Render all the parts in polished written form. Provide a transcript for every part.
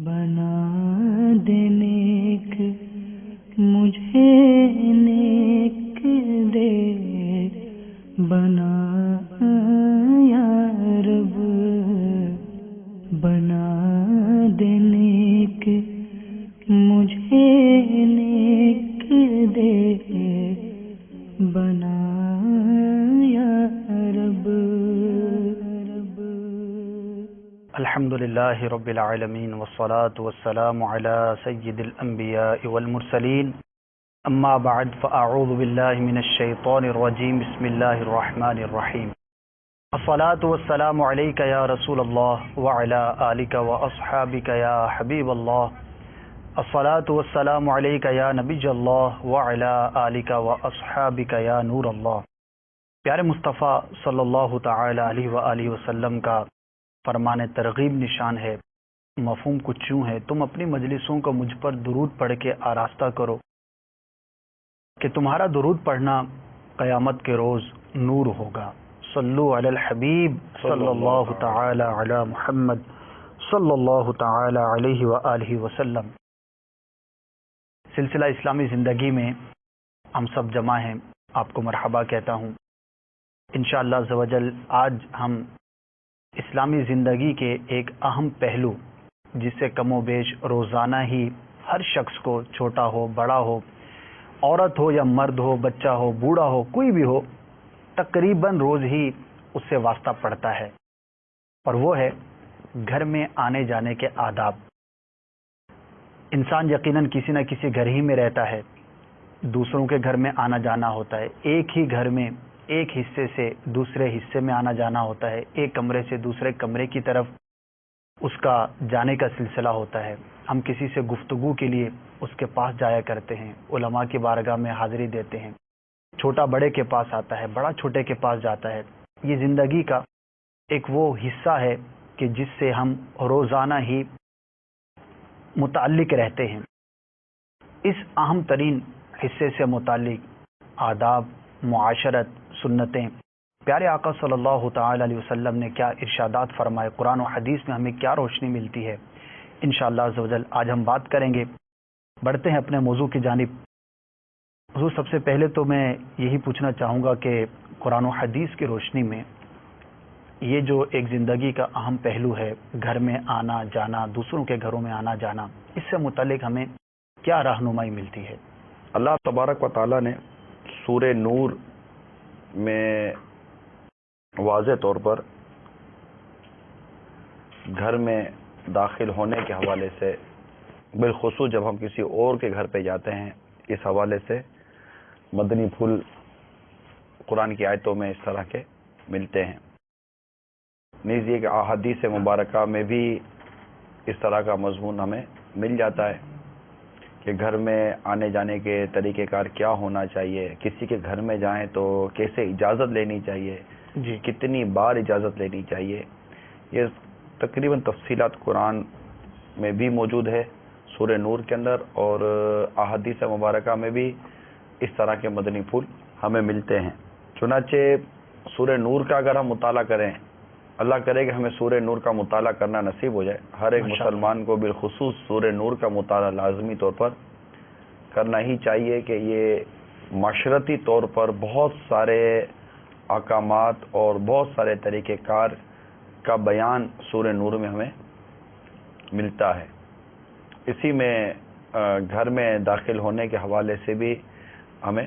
بنا دے نیک مجھے نیک دے بنا یا رب بنا دے نیک مجھے نیک دے بنا یا رب الحمدللہ رب العالمین والصلاة والسلام علی سید الانبیاء والمرسلین اما بعد فاعوذ باللہ من الشیطان الرجیم بسم اللہ الرحمن الرحیم الصلاة والسلام علیک یا رسول اللہ وعلی آلک واصحابک یا حبیب اللہ الصلاة والسلام علیک یا نبی اللہ وعلی آلک واصحابک یا نور اللہ۔ پیارے مصطفیٰ صلی اللہ تعالی علیہ وآلہ وسلم کا فرمان ترغیب نشان ہے، مفہوم کچھ یوں ہے، تم اپنی مجلسوں کو مجھ پر درود پڑھ کے آراستہ کرو کہ تمہارا درود پڑھنا قیامت کے روز نور ہوگا۔ صلو علی الحبیب صلی اللہ تعالی علی محمد صلی اللہ تعالی علیہ وآلہ وسلم۔ سلسلہ اسلامی زندگی میں ہم سب جمع ہیں، آپ کو مرحبا کہتا ہوں۔ انشاءاللہ عز و جل آج ہم اسلامی زندگی کے ایک اہم پہلو جس سے کم و بیش روزانہ ہی ہر شخص کو، چھوٹا ہو بڑا ہو، عورت ہو یا مرد ہو، بچہ ہو بوڑھا ہو، کوئی بھی ہو، تقریباً روز ہی اس سے واسطہ پڑتا ہے، اور وہ ہے گھر میں آنے جانے کے آداب۔ انسان یقیناً کسی نہ کسی گھر ہی میں رہتا ہے، دوسروں کے گھر میں آنا جانا ہوتا ہے، ایک ہی گھر میں ایک حصے سے دوسرے حصے میں آنا جانا ہوتا ہے، ایک کمرے سے دوسرے کمرے کی طرف اس کا جانے کا سلسلہ ہوتا ہے۔ ہم کسی سے گفتگو کے لیے اس کے پاس جایا کرتے ہیں، علماء کی بارگاہ میں حاضری دیتے ہیں، چھوٹا بڑے کے پاس آتا ہے، بڑا چھوٹے کے پاس جاتا ہے۔ یہ زندگی کا ایک وہ حصہ ہے کہ جس سے ہم روزانہ ہی متعلق رہتے ہیں۔ اس اہم ترین حصے سے متعلق آداب، معاشرت، سنتیں، پیارے آقا صلی اللہ تعالی علیہ وسلم نے کیا ارشادات فرمائے، قرآن و حدیث میں ہمیں کیا روشنی ملتی ہے، انشاءاللہ عز و جل آج ہم بات کریں گے۔ بڑھتے ہیں اپنے موضوع کی جانب۔ حضور، سب سے پہلے تو میں یہی پوچھنا چاہوں گا کہ قرآن و حدیث کی روشنی میں یہ جو ایک زندگی کا اہم پہلو ہے، گھر میں آنا جانا، دوسروں کے گھروں میں آنا جانا، اس سے متعلق ہمیں کیا رہنمائی ملتی ہے؟ اللہ تبارک و تعالیٰ نے سورہ نور میں واضح طور پر گھر میں داخل ہونے کے حوالے سے، بالخصوص جب ہم کسی اور کے گھر پہ جاتے ہیں، اس حوالے سے مدنی پھول قرآن کی آیتوں میں اس طرح کے ملتے ہیں۔ نیز یہ کہ احادیث مبارکہ میں بھی اس طرح کا مضمون ہمیں مل جاتا ہے کہ گھر میں آنے جانے کے طریقہ کار کیا ہونا چاہیے، کسی کے گھر میں جائیں تو کیسے اجازت لینی چاہیے، جی، کتنی بار اجازت لینی چاہیے۔ یہ تقریباً تفصیلات قرآن میں بھی موجود ہے سورہ نور کے اندر، اور احادیث مبارکہ میں بھی اس طرح کے مدنی پھول ہمیں ملتے ہیں۔ چنانچہ سورہ نور کا اگر ہم مطالعہ کریں، اللہ کرے کہ ہمیں سورہ نور کا مطالعہ کرنا نصیب ہو جائے، ہر ایک مسلمان کو بالخصوص سورہ نور کا مطالعہ لازمی طور پر کرنا ہی چاہیے کہ یہ معاشرتی طور پر بہت سارے احکامات اور بہت سارے طریقہ کار کا بیان سورہ نور میں ہمیں ملتا ہے۔ اسی میں گھر میں داخل ہونے کے حوالے سے بھی ہمیں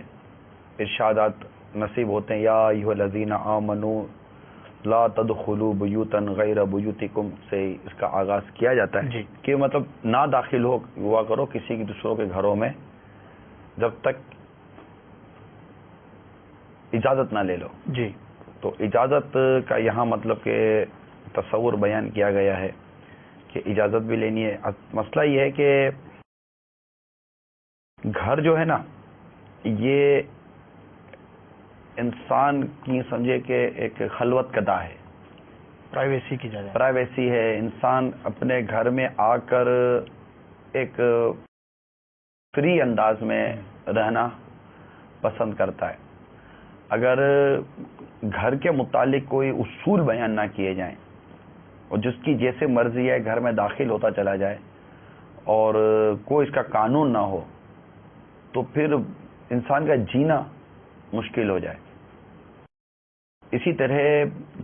ارشادات نصیب ہوتے ہیں۔ یا ایھا الذین آمنوا لا تدخلوا بیوتا غیر بیوتکم سے اس کا آغاز کیا جاتا ہے، جی، کہ مطلب نہ داخل ہوا کرو کسی کی دوسروں کے گھروں میں جب تک اجازت نہ لے لو۔ جی، تو اجازت کا یہاں مطلب کہ تصور بیان کیا گیا ہے کہ اجازت بھی لینی ہے۔ مسئلہ یہ ہے کہ گھر جو ہے نا، یہ انسان کی سمجھے کہ ایک خلوت قدہ ہے، پرائیویسی کی جگہ، پرائیویسی ہے۔ انسان اپنے گھر میں آ کر ایک فری انداز میں رہنا پسند کرتا ہے۔ اگر گھر کے متعلق کوئی اصول بیان نہ کیے جائیں اور جس کی جیسے مرضی ہے گھر میں داخل ہوتا چلا جائے، اور کوئی اس کا قانون نہ ہو تو پھر انسان کا جینا مشکل ہو جائے. اسی طرح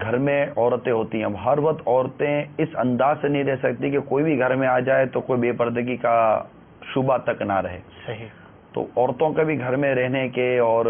گھر میں عورتیں ہوتی ہیں. اب ہر وقت عورتیں اس انداز سے نہیں رہ سکتی کہ کوئی بھی گھر میں آ جائے تو کوئی بے پردگی کا شبہ تک نہ رہے. صحیح. تو عورتوں کا بھی گھر میں رہنے کے اور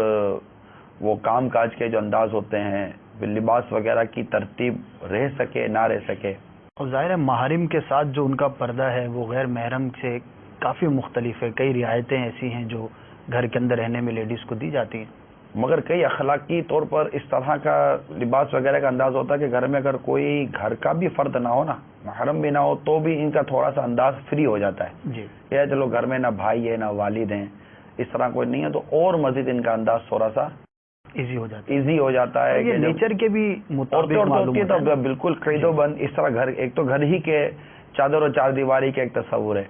وہ کام کاج کے جو انداز ہوتے ہیں، لباس وغیرہ کی ترتیب رہ سکے نہ رہ سکے. اور ظاہر ہے محارم کے ساتھ جو ان کا پردہ ہے وہ غیر محرم سے کافی مختلف ہے. کئی رعایتیں ایسی ہیں جو گھر کے اندر رہنے میں لیڈیز کو دی جاتی ہیں، مگر کئی اخلاقی طور پر اس طرح کا لباس وغیرہ کا انداز ہوتا ہے کہ گھر میں اگر کوئی گھر کا بھی فرد نہ ہو نا، محرم بھی نہ ہو، تو بھی ان کا تھوڑا سا انداز فری ہو جاتا ہے. جی یہ چلو گھر میں نہ بھائی ہے نہ والد ہیں، اس طرح کوئی نہیں ہے، تو اور مزید ان کا انداز تھوڑا سا ایزی ہو جاتا ہے. کہ نیچر کے بھی مطابق معلوم ہوتی ہے ہوتا ہے. تو بالکل قید و بند اس طرح گھر، ایک تو گھر ہی کے چادر اور چار دیواری کا ایک تصور ہے.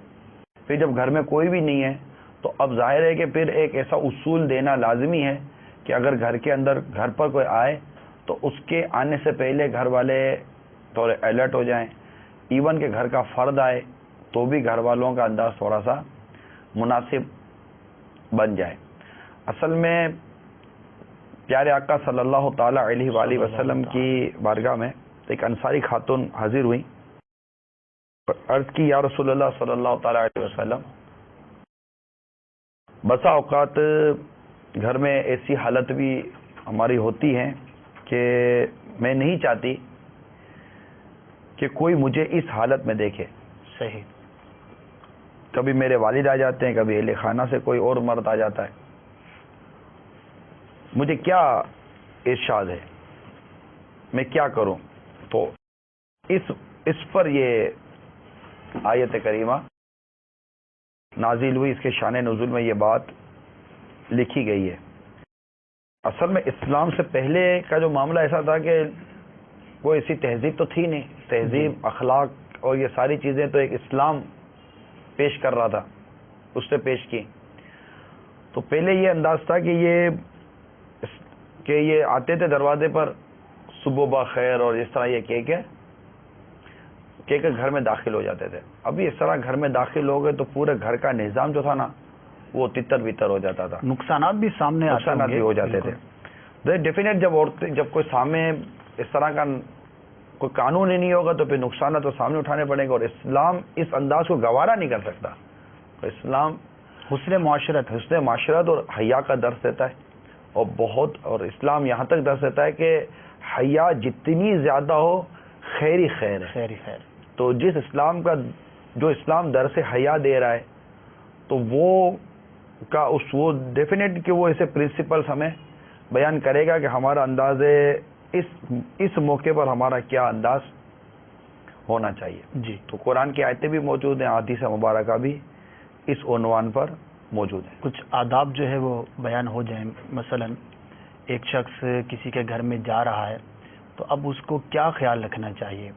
پھر جب گھر میں کوئی بھی نہیں ہے تو اب ظاہر ہے کہ پھر ایک ایسا اصول دینا لازمی ہے کہ اگر گھر کے اندر گھر پر کوئی آئے تو اس کے آنے سے پہلے گھر والے تھوڑے الرٹ ہو جائیں. ایون کہ گھر کا فرد آئے تو بھی گھر والوں کا انداز تھوڑا سا مناسب بن جائے. اصل میں پیارے آقا صلی اللہ تعالی علیہ وآلہ وسلم کی بارگاہ میں ایک انصاری خاتون حاضر ہوئی، عرض کی یا رسول اللہ صلی اللہ تعالی علیہ وسلم، بسا اوقات گھر میں ایسی حالت بھی ہماری ہوتی ہے کہ میں نہیں چاہتی کہ کوئی مجھے اس حالت میں دیکھے. صحیح. کبھی میرے والد آ جاتے ہیں، کبھی اہل خانہ سے کوئی اور مرد آ جاتا ہے، مجھے کیا ارشاد ہے، میں کیا کروں؟ تو اس پر یہ آیت کریمہ نازل ہوئی. اس کے شان نزول میں یہ بات لکھی گئی ہے. اصل میں اسلام سے پہلے کا جو معاملہ ایسا تھا کہ وہ ایسی تہذیب تو تھی نہیں. تہذیب، اخلاق اور یہ ساری چیزیں تو ایک اسلام پیش کر رہا تھا، اس سے پیش کی. تو پہلے یہ انداز تھا کہ یہ آتے تھے دروازے پر صبح بخیر اور اس طرح یہ کہ گھر میں داخل ہو جاتے تھے. ابھی اس طرح گھر میں داخل ہو گئے تو پورے گھر کا نظام جو تھا نا وہ تتر بتر ہو جاتا تھا. نقصانات بھی سامنے بھی ہو جاتے تھے. ڈیفینیٹ جب کوئی سامنے اس طرح کا کوئی قانون ہی نہیں ہوگا تو پھر نقصانات تو سامنے اٹھانے پڑیں گے. اور اسلام اس انداز کو گوارا نہیں کر سکتا. تو اسلام حسن معاشرت اور حیا کا درس دیتا ہے. اور اسلام یہاں تک درس دیتا ہے کہ حیا جتنی زیادہ ہو خیر ہی خیر ہے. تو جس اسلام کا جو اسلام درس حیا دے رہا ہے تو وہ ڈیفینیٹ کہ وہ ایسے پرنسپلز ہمیں بیان کرے گا کہ ہمارا انداز اس موقع پر ہمارا کیا انداز ہونا چاہیے. جی. تو قرآن کی آیتیں بھی موجود ہیں، احادیث مبارکہ بھی اس عنوان پر موجود ہیں. کچھ آداب جو ہے وہ بیان ہو جائیں. مثلا ایک شخص کسی کے گھر میں جا رہا ہے تو اب اس کو کیا خیال رکھنا چاہیے؟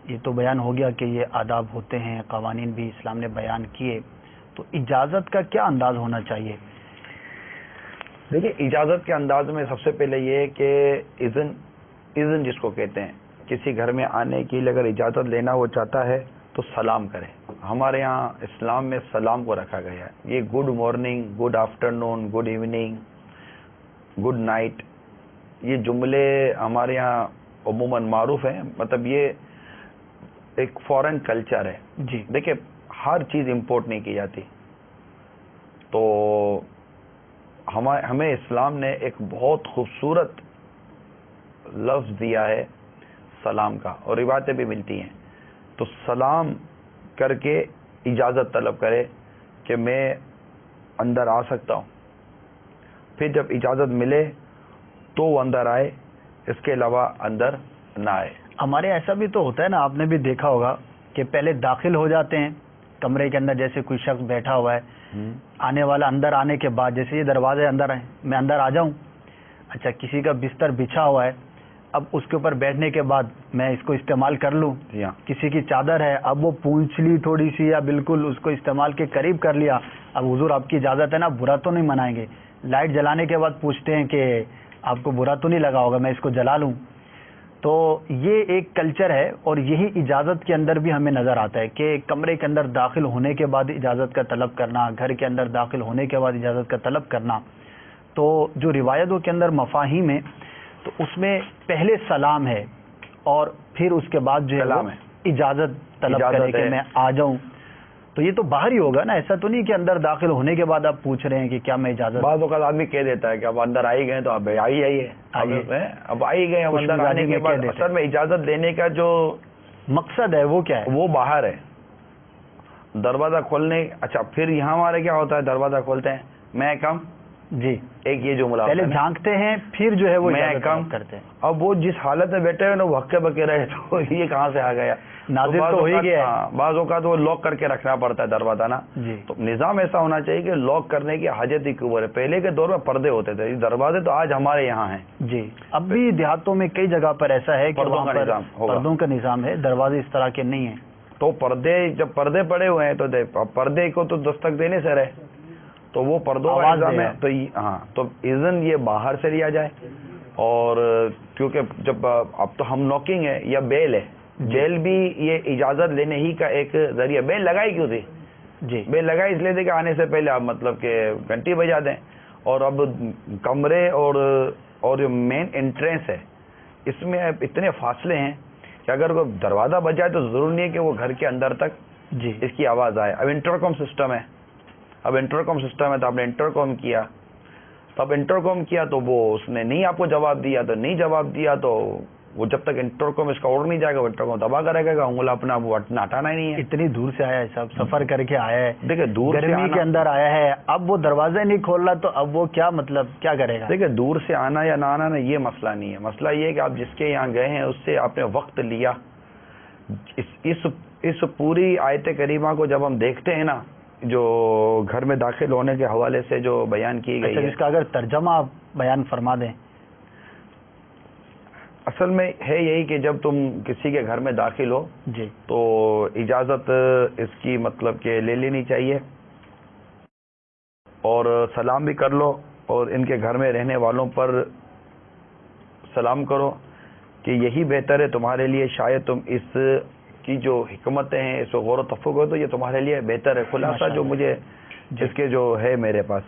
یہ تو بیان ہو گیا کہ یہ آداب ہوتے ہیں، قوانین بھی اسلام نے بیان کیے. تو اجازت کا کیا انداز ہونا چاہیے؟ دیکھیے، اجازت کے انداز میں سب سے پہلے یہ کہ اذن جس کو کہتے ہیں، کسی گھر میں آنے کے لیے اگر اجازت لینا وہ چاہتا ہے تو سلام کرے. ہمارے یہاں اسلام میں سلام کو رکھا گیا ہے. یہ good morning, good afternoon, good evening, good night, یہ جملے ہمارے یہاں عموماً معروف ہیں. مطلب یہ ایک فارن کلچر ہے. جی. دیکھیں، ہر چیز امپورٹ نہیں کی جاتی. تو ہمیں اسلام نے ایک بہت خوبصورت لفظ دیا ہے سلام کا، اور روایتیں بھی ملتی ہیں. تو سلام کر کے اجازت طلب کرے کہ میں اندر آ سکتا ہوں. پھر جب اجازت ملے تو وہ اندر آئے، اس کے علاوہ اندر نہ آئے. ہمارے ایسا بھی تو ہوتا ہے نا، آپ نے بھی دیکھا ہوگا کہ پہلے داخل ہو جاتے ہیں کمرے کے اندر، جیسے کوئی شخص بیٹھا ہوا ہے، آنے والا اندر آنے کے بعد جیسے یہ دروازے اندر آئے میں اندر آ جاؤں. اچھا، کسی کا بستر بچھا ہوا ہے، اب اس کے اوپر بیٹھنے کے بعد میں اس کو استعمال کر لوں. کسی کی چادر ہے، اب وہ پونچھ لی تھوڑی سی یا بالکل اس کو استعمال کے قریب کر لیا. اب حضور آپ کی اجازت ہے نا، برا تو نہیں منائیں گے. لائٹ جلانے کے بعد پوچھتے ہیں کہ آپ کو برا تو نہیں لگا ہوگا میں اس کو جلا لوں. تو یہ ایک کلچر ہے اور یہی اجازت کے اندر بھی ہمیں نظر آتا ہے کہ کمرے کے اندر داخل ہونے کے بعد اجازت کا طلب کرنا، گھر کے اندر داخل ہونے کے بعد اجازت کا طلب کرنا. تو جو روایتوں کے اندر مفاہیم ہے تو اس میں پہلے سلام ہے اور پھر اس کے بعد جو ہے اجازت طلب کرے کہ میں آ جاؤں. تو یہ تو باہر ہی ہوگا نا، ایسا تو نہیں کہ اندر داخل ہونے کے بعد آپ پوچھ رہے ہیں کہ کیا میں اجازت. بعض اوقات آدمی کہہ دیتا ہے کہ اب اندر آئی گئے تو اب آئی جائیے، اب آئی گئے ہم اندر آنے کے بعد. اصل میں اجازت دینے کا جو مقصد ہے وہ کیا ہے؟ وہ باہر ہے، دروازہ کھولنے. اچھا پھر یہاں ہمارے کیا ہوتا ہے، دروازہ کھولتے ہیں میں کم، جی ایک یہ جملہ پہلے جھانکتے ہیں پھر جو ہے وہ میں کم کرتے ہیں. اب وہ جس حالت میں بیٹھے ہوئے نا وہ ہکے بکے رہے تو یہ کہاں سے آ گیا. نازل تو ہو ہی گیا ہے. بعض اوقات وہ لاک کر کے رکھنا پڑتا ہے دروازہ نا. جی تو نظام ایسا ہونا چاہیے کہ لاک کرنے کی حاجت ہی کیوں ہے. پہلے کے دور میں پردے ہوتے تھے، دروازے تو آج ہمارے یہاں ہیں. جی اب بھی دیہاتوں میں کئی جگہ پر ایسا ہے کہ پردوں کا نظام ہے، دروازے اس طرح کے نہیں ہیں. تو پردے جب پردے پڑے ہوئے ہیں تو پردے کو تو دستک دینے سے رہے، تو وہ پردوں کا نظام ہے. تو ہاں تو اذن یہ باہر سے لیا جائے. اور کیونکہ جب اب تو ہم نوکنگ ہے یا بیل ہے، بیل بھی یہ اجازت لینے ہی کا ایک ذریعہ. بیل لگائی کیوں تھی؟ جی بیل لگائی اس لیے تھی کہ آنے سے پہلے آپ مطلب کہ گھنٹی بجا دیں. اور اب کمرے اور جو مین انٹرنس ہے اس میں اتنے فاصلے ہیں کہ اگر کوئی دروازہ بج جائے تو ضرور نہیں ہے کہ وہ گھر کے اندر تک جی اس کی آواز آئے. اب انٹرکام سسٹم ہے، تو آپ نے انٹرکام کیا، تب انٹرکام کیا تو وہ اس نے نہیں آپ کو جواب دیا، تو نہیں جواب دیا تو وہ جب تک انٹرکام اس کا اڑ نہیں جائے گا وہ انٹرکام دبا کرے گا، انگلا اپنا وہ ہٹانا ہی نہیں ہے. اتنی دور سے آیا ہے صاحب، سفر کر کے آیا ہے، دیکھیں دور گرمی کے اندر آیا ہے، اب وہ دروازہ نہیں کھول رہا تو اب وہ کیا مطلب کیا کرے گا؟ دیکھیں دور سے آنا یا نہ آنا یہ مسئلہ نہیں ہے. مسئلہ یہ ہے کہ آپ جس کے یہاں گئے ہیں اس سے آپ نے وقت لیا. اس پوری آیت کریمہ کو جب ہم دیکھتے ہیں نا، جو گھر میں داخل ہونے کے حوالے سے جو بیان کی گئی ہے، اس کا اگر ترجمہ آپ بیان فرما دیں. اصل میں ہے یہی کہ جب تم کسی کے گھر میں داخل ہو جی تو اجازت اس کی مطلب کہ لے لینی چاہیے اور سلام بھی کر لو اور ان کے گھر میں رہنے والوں پر سلام کرو کہ یہی بہتر ہے تمہارے لیے. شاید تم اس کی جو حکمتیں ہیں اس کو غور و تفکر ہو تو یہ تمہارے لیے بہتر ہے. خلاصہ جو مجھے جس کے جو ہے میرے پاس.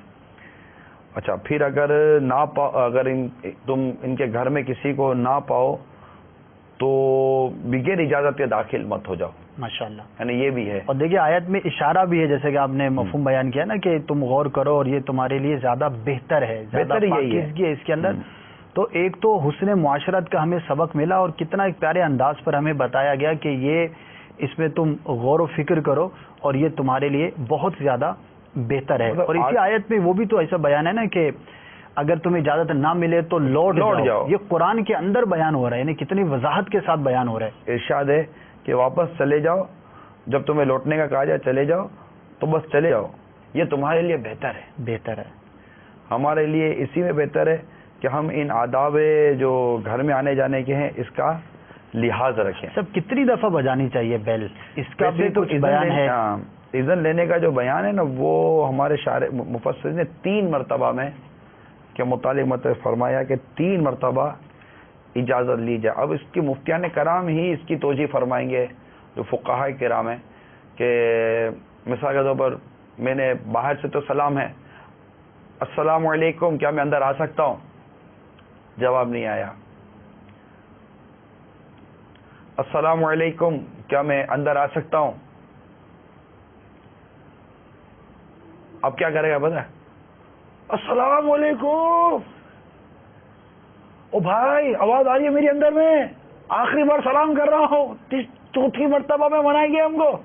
اچھا پھر اگر نہ پاؤ، اگر تم ان کے گھر میں کسی کو نہ پاؤ تو بغیر اجازت کے داخل مت ہو جاؤ. ماشاءاللہ، یعنی یہ بھی ہے. اور دیکھیے آیت میں اشارہ بھی ہے، جیسے کہ آپ نے مفہوم بیان کیا نا کہ تم غور کرو اور یہ تمہارے لیے زیادہ بہتر ہے، زیادہ پاکیزگی ہے اس کے اندر. تو ایک تو حسن معاشرت کا ہمیں سبق ملا اور کتنا ایک پیارے انداز پر ہمیں بتایا گیا کہ یہ اس میں تم غور و فکر کرو اور یہ تمہارے لیے بہت زیادہ بہتر ہے. اور اسی آیت میں وہ بھی تو ایسا بیان ہے نا کہ اگر تمہیں اجازت نہ ملے تو لوٹ جاؤ. یہ قرآن کے اندر بیان ہو رہا ہے، یعنی کتنی وضاحت کے ساتھ بیان ہو رہا ہے. ارشاد ہے کہ واپس چلے جاؤ، جب تمہیں لوٹنے کا کہا جائے چلے جاؤ تو بس چلے جاؤ، یہ تمہارے لیے بہتر ہے. بہتر ہے ہمارے لیے اسی میں بہتر ہے کہ ہم ان آداب جو گھر میں آنے جانے کے ہیں اس کا لحاظ رکھیں. سب کتنی دفعہ بجانی چاہیے بیل، اس کا بھی کچھ بیان ہے. اذن لینے کا جو بیان ہے نا وہ ہمارے شارح مفسر نے 3 مرتبہ میں کے متعلق مطلب فرمایا کہ 3 مرتبہ اجازت لی جائے. اب اس کی مفتیان کرام ہی اس کی توجیح فرمائیں گے جو فقہاء کرام ہیں کہ مثال کے طور پر میں نے باہر سے تو سلام ہے، السلام علیکم، کیا میں اندر آ سکتا ہوں؟ جواب نہیں آیا. السلام علیکم، کیا میں اندر آ سکتا ہوں؟ اب کیا کرے گا پتہ ہے؟ السلام علیکم، او بھائی آواز آ رہی ہے میری اندر میں، آخری بار سلام کر رہا ہوں، 4تھی مرتبہ میں منائیں گے ہم کو.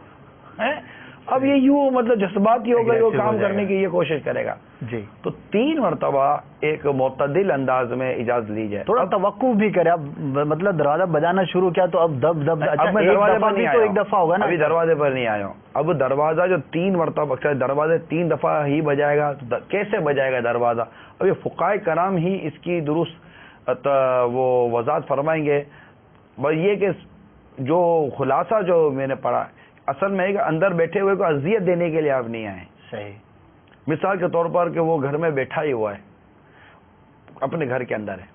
اب یہ یوں مطلب جذباتی ہو گئے وہ کام کرنے کی یہ کوشش کرے گا. جی تو 3 مرتبہ ایک معتدل انداز میں اجازت لی جائے. تھوڑا توقف بھی کرے. اب مطلب دروازہ بجانا شروع کیا تو اب دب اب میں دروازے پر نہیں آیا، ایک دفعہ ہوگا نا، ابھی دروازے پر نہیں آیا ہوں. اب دروازہ جو 3 مرتبہ دروازے 3 دفعہ ہی بجائے گا، کیسے بجائے گا دروازہ؟ اب یہ فقہاء کرام ہی اس کی درست وہ وضاحت فرمائیں گے. بس یہ کہ جو خلاصہ جو میں نے پڑھا اصل میں ہے کہ اندر بیٹھے ہوئے کو اذیت دینے کے لیے آپ نہیں آئے. صحیح. مثال کے طور پر کہ وہ گھر میں بیٹھا ہی ہوا ہے، اپنے گھر کے اندر ہے،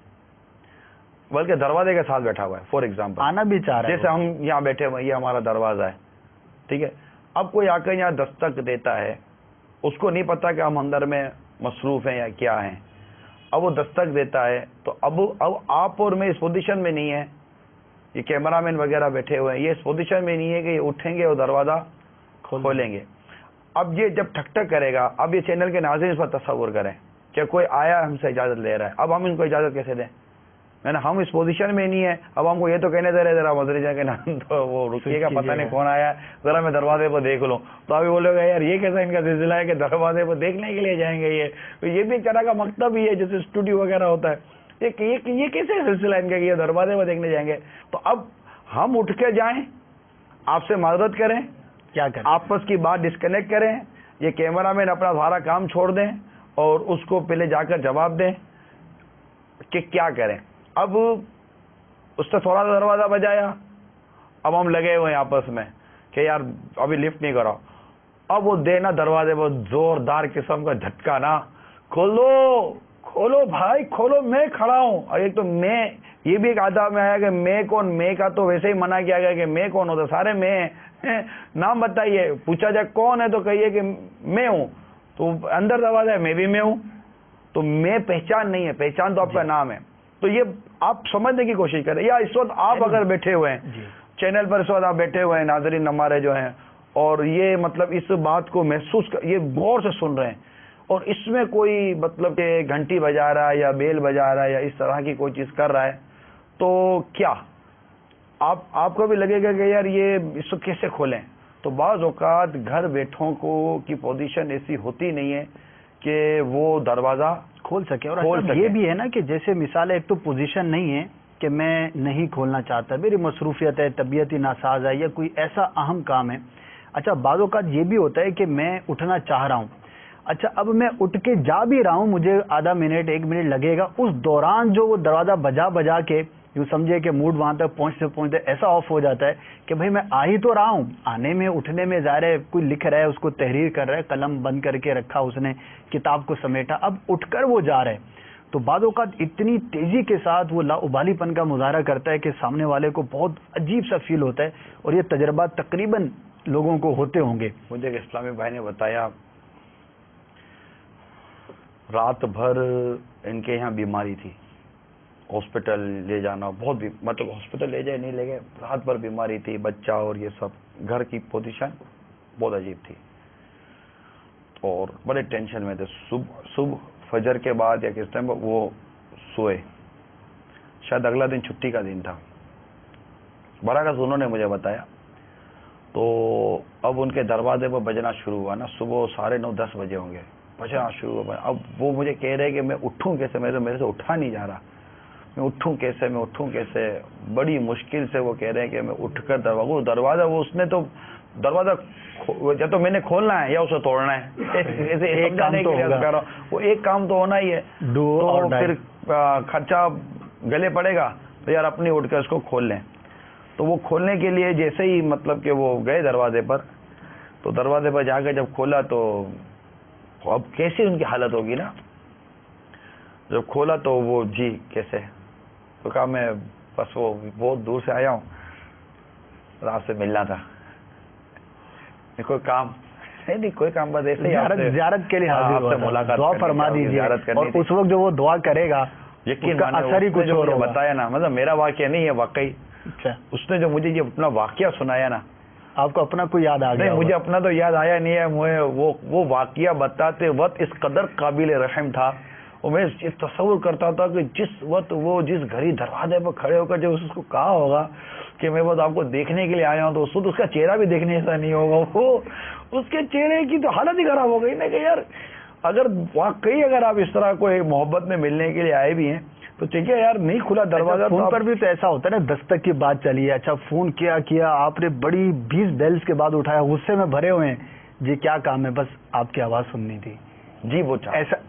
بلکہ دروازے کے ساتھ بیٹھا ہوا ہے. فار ایگزامپل آنا بھی چاہ رہا ہے. جیسے ہم یہاں بیٹھے ہوئے ہیں، یہ ہمارا دروازہ ہے، ٹھیک ہے. اب کوئی آ کر یہاں دستک دیتا ہے، اس کو نہیں پتا کہ ہم اندر میں مصروف ہیں یا کیا ہیں. اب وہ دستک دیتا ہے تو اب آپ اور میں اس پوزیشن میں نہیں ہے، یہ کیمرہ مین وغیرہ بیٹھے ہوئے ہیں، یہ اس پوزیشن میں نہیں ہے کہ یہ اٹھیں گے اور دروازہ کھولیں گے. اب یہ جب ٹھک ٹھک کرے گا، اب یہ چینل کے ناظرین اس پر تصور کریں کہ کوئی آیا ہم سے اجازت لے رہا ہے. اب ہم ان کو اجازت کیسے دیں؟ ہم اس پوزیشن میں نہیں ہے. اب ہم کو یہ تو کہنے دے رہے ذرا مدری جا کے نام تو وہ رکیے گا، پتہ نہیں کون آیا، ذرا میں دروازے پر دیکھ لوں. تو ابھی بولے گا یار یہ کیسا ان کا سلسلہ ہے کہ دروازے پر دیکھنے کے لیے جائیں گے. یہ بھی ایک طرح کا مکتب ہی ہے، جیسے اسٹوڈیو وغیرہ ہوتا ہے. یہ کیسے سلسلہ ہے ان کا کہ یہ دروازے پر دیکھنے جائیں گے؟ تو اب ہم اٹھ کے جائیں، آپ سے معذرت کریں، کیا کریں؟ آپس کی بات ڈسکنیکٹ کریں، یہ کیمرہ مین اپنا سارا کام چھوڑ دیں اور اس کو پہلے جا کر جواب دیں کہ کیا کریں. اب اس نے تھوڑا سا دروازہ بجایا، اب ہم لگے ہوئے ہیں آپس میں کہ یار ابھی لفٹ نہیں کرو. اب وہ دینا دروازے پر زوردار قسم کا جھٹکا نا، کھولو کھولو بھائی کھولو، میں کھڑا ہوں. اور ایک تو میں، یہ بھی ایک آداب میں آیا کہ میں کون، میں کا تو ویسے ہی منع کیا گیا کہ میں کون ہوتا، سارے میں ہیں. نام بتائیے، پوچھا جائے کون ہے تو کہیے کہ میں ہوں. تو اندر دروازہ ہے، میں بھی میں ہوں. تو میں پہچان نہیں ہے، پہچان تو آپ کا نام ہے. تو یہ آپ سمجھنے کی کوشش کریں. یا اس وقت آپ اگر بیٹھے ہوئے ہیں چینل پر، اس وقت آپ بیٹھے ہوئے ہیں، ناظرین ہمارے جو ہیں، اور یہ مطلب اس بات کو محسوس یہ غور سے سن رہے ہیں، اور اس میں کوئی مطلب کہ گھنٹی بجا رہا ہے یا بیل بجا رہا ہے یا اس طرح کی کوئی چیز کر رہا ہے، تو کیا آپ کو بھی لگے گا کہ یار یہ اس کو کیسے کھولیں؟ تو بعض اوقات گھر بیٹھوں کو کی پوزیشن ایسی ہوتی نہیں ہے کہ وہ دروازہ کھول سکے. اور یہ بھی ہے نا کہ جیسے مثال ہے، ایک تو پوزیشن نہیں ہے کہ میں نہیں کھولنا چاہتا، میری مصروفیت ہے، طبیعتی ناساز ہے یا کوئی ایسا اہم کام ہے. اچھا بعض اوقات یہ بھی ہوتا ہے کہ میں اٹھنا چاہ رہا ہوں. اچھا اب میں اٹھ کے جا بھی رہا ہوں، مجھے آدھا منٹ 1 منٹ لگے گا. اس دوران جو وہ دروازہ بجا کے یوں سمجھے کہ موڈ وہاں تک پہنچتے ایسا آف ہو جاتا ہے کہ بھائی میں آ ہی تو رہا ہوں. آنے میں اٹھنے میں ظاہر ہے کوئی لکھ رہا ہے، اس کو تحریر کر رہا ہے، قلم بند کر کے رکھا، اس نے کتاب کو سمیٹا، اب اٹھ کر وہ جا رہا ہے. تو بعض اوقات اتنی تیزی کے ساتھ وہ لاابالی پن کا مظاہرہ کرتا ہے کہ سامنے والے کو بہت عجیب سا فیل ہوتا ہے. اور یہ تجربات تقریباً لوگوں کو ہوتے ہوں گے. مجھے ایک اسلامی بھائی نے بتایا رات بھر ان کے یہاں بیماری تھی، ہاسپٹل لے جانا، بہت مطلب ہاسپٹل لے جائے نہیں لے گئے، رات بھر بیماری تھی، بچہ اور یہ سب، گھر کی پوزیشن بہت عجیب تھی اور بڑے ٹینشن میں تھے. صبح فجر کے بعد یا کس ٹائم وہ سوئے، شاید اگلا دن چھٹی کا دن تھا، براکس انہوں نے مجھے بتایا. تو اب ان کے دروازے پر بجنا شروع ہوا نا، صبح 9:30 10 بجے ہوں گے، بجنا شروع ہوا. اب وہ مجھے کہہ رہے کہ میں اٹھوں کیسے، میرے سے اٹھا نہیں جا رہا، میں اٹھوں کیسے. بڑی مشکل سے وہ کہہ رہے ہیں کہ میں اٹھ کر دروازہ وہ اس نے تو دروازہ یا تو میں نے کھولنا ہے یا اسے توڑنا ہے، وہ ایک کام تو ہونا ہی ہے. تو پھر خرچہ گلے پڑے گا تو یار اپنی اٹھ کر اس کو کھول لیں. تو وہ کھولنے کے لیے جیسے ہی مطلب کہ وہ گئے دروازے پر، تو دروازے پر جا کے جب کھولا تو اب کیسی ان کی حالت ہوگی نا. جب کھولا تو وہ جی کیسے، تو کہا میں بس وہ بہت دور سے آیا ہوں، آپ سے ملنا تھا. کوئی کام نہیں، کوئی کام، بس ایسے ہی زیارت کے لیے حاضر ہوا، ملاقات دعا فرما دیجیے. اور اس وقت جو وہ دعا کرے گا یقین اثر ہی کچھ اور بتایا نا. مطلب میرا واقعہ نہیں ہے واقعی، اس نے جو مجھے یہ اپنا واقعہ سنایا نا، آپ کو اپنا کوئی یاد آ گیا؟ نہیں، مجھے اپنا تو یاد آیا نہیں ہے. مجھے وہ واقعہ بتاتے وقت اس قدر قابل رحم تھا، اور میں تصور کرتا تھا کہ جس وقت وہ جس گھڑی دروازے پر کھڑے ہو کر جب اس کو کہا ہوگا کہ میں بس آپ کو دیکھنے کے لیے آیا ہوں، تو اس وقت اس کا چہرہ بھی دیکھنے ایسا نہیں ہوگا. وہ اس کے چہرے کی تو حالت ہی خراب ہو گئی نا کہ یار اگر آپ اس طرح کوئی محبت میں ملنے کے لیے آئے بھی ہیں تو ٹھیک ہے یار، نہیں کھلا دروازہ. فون پر بھی تو ایسا ہوتا ہے نا، دستک کی بات چلی ہے، اچھا فون کیا آپ نے بڑی 20 بیلز کے بعد اٹھایا، غصے میں بھرے ہوئے ہیں، جی کیا کام ہے، بس آپ کی آواز سننی تھی. جی وہ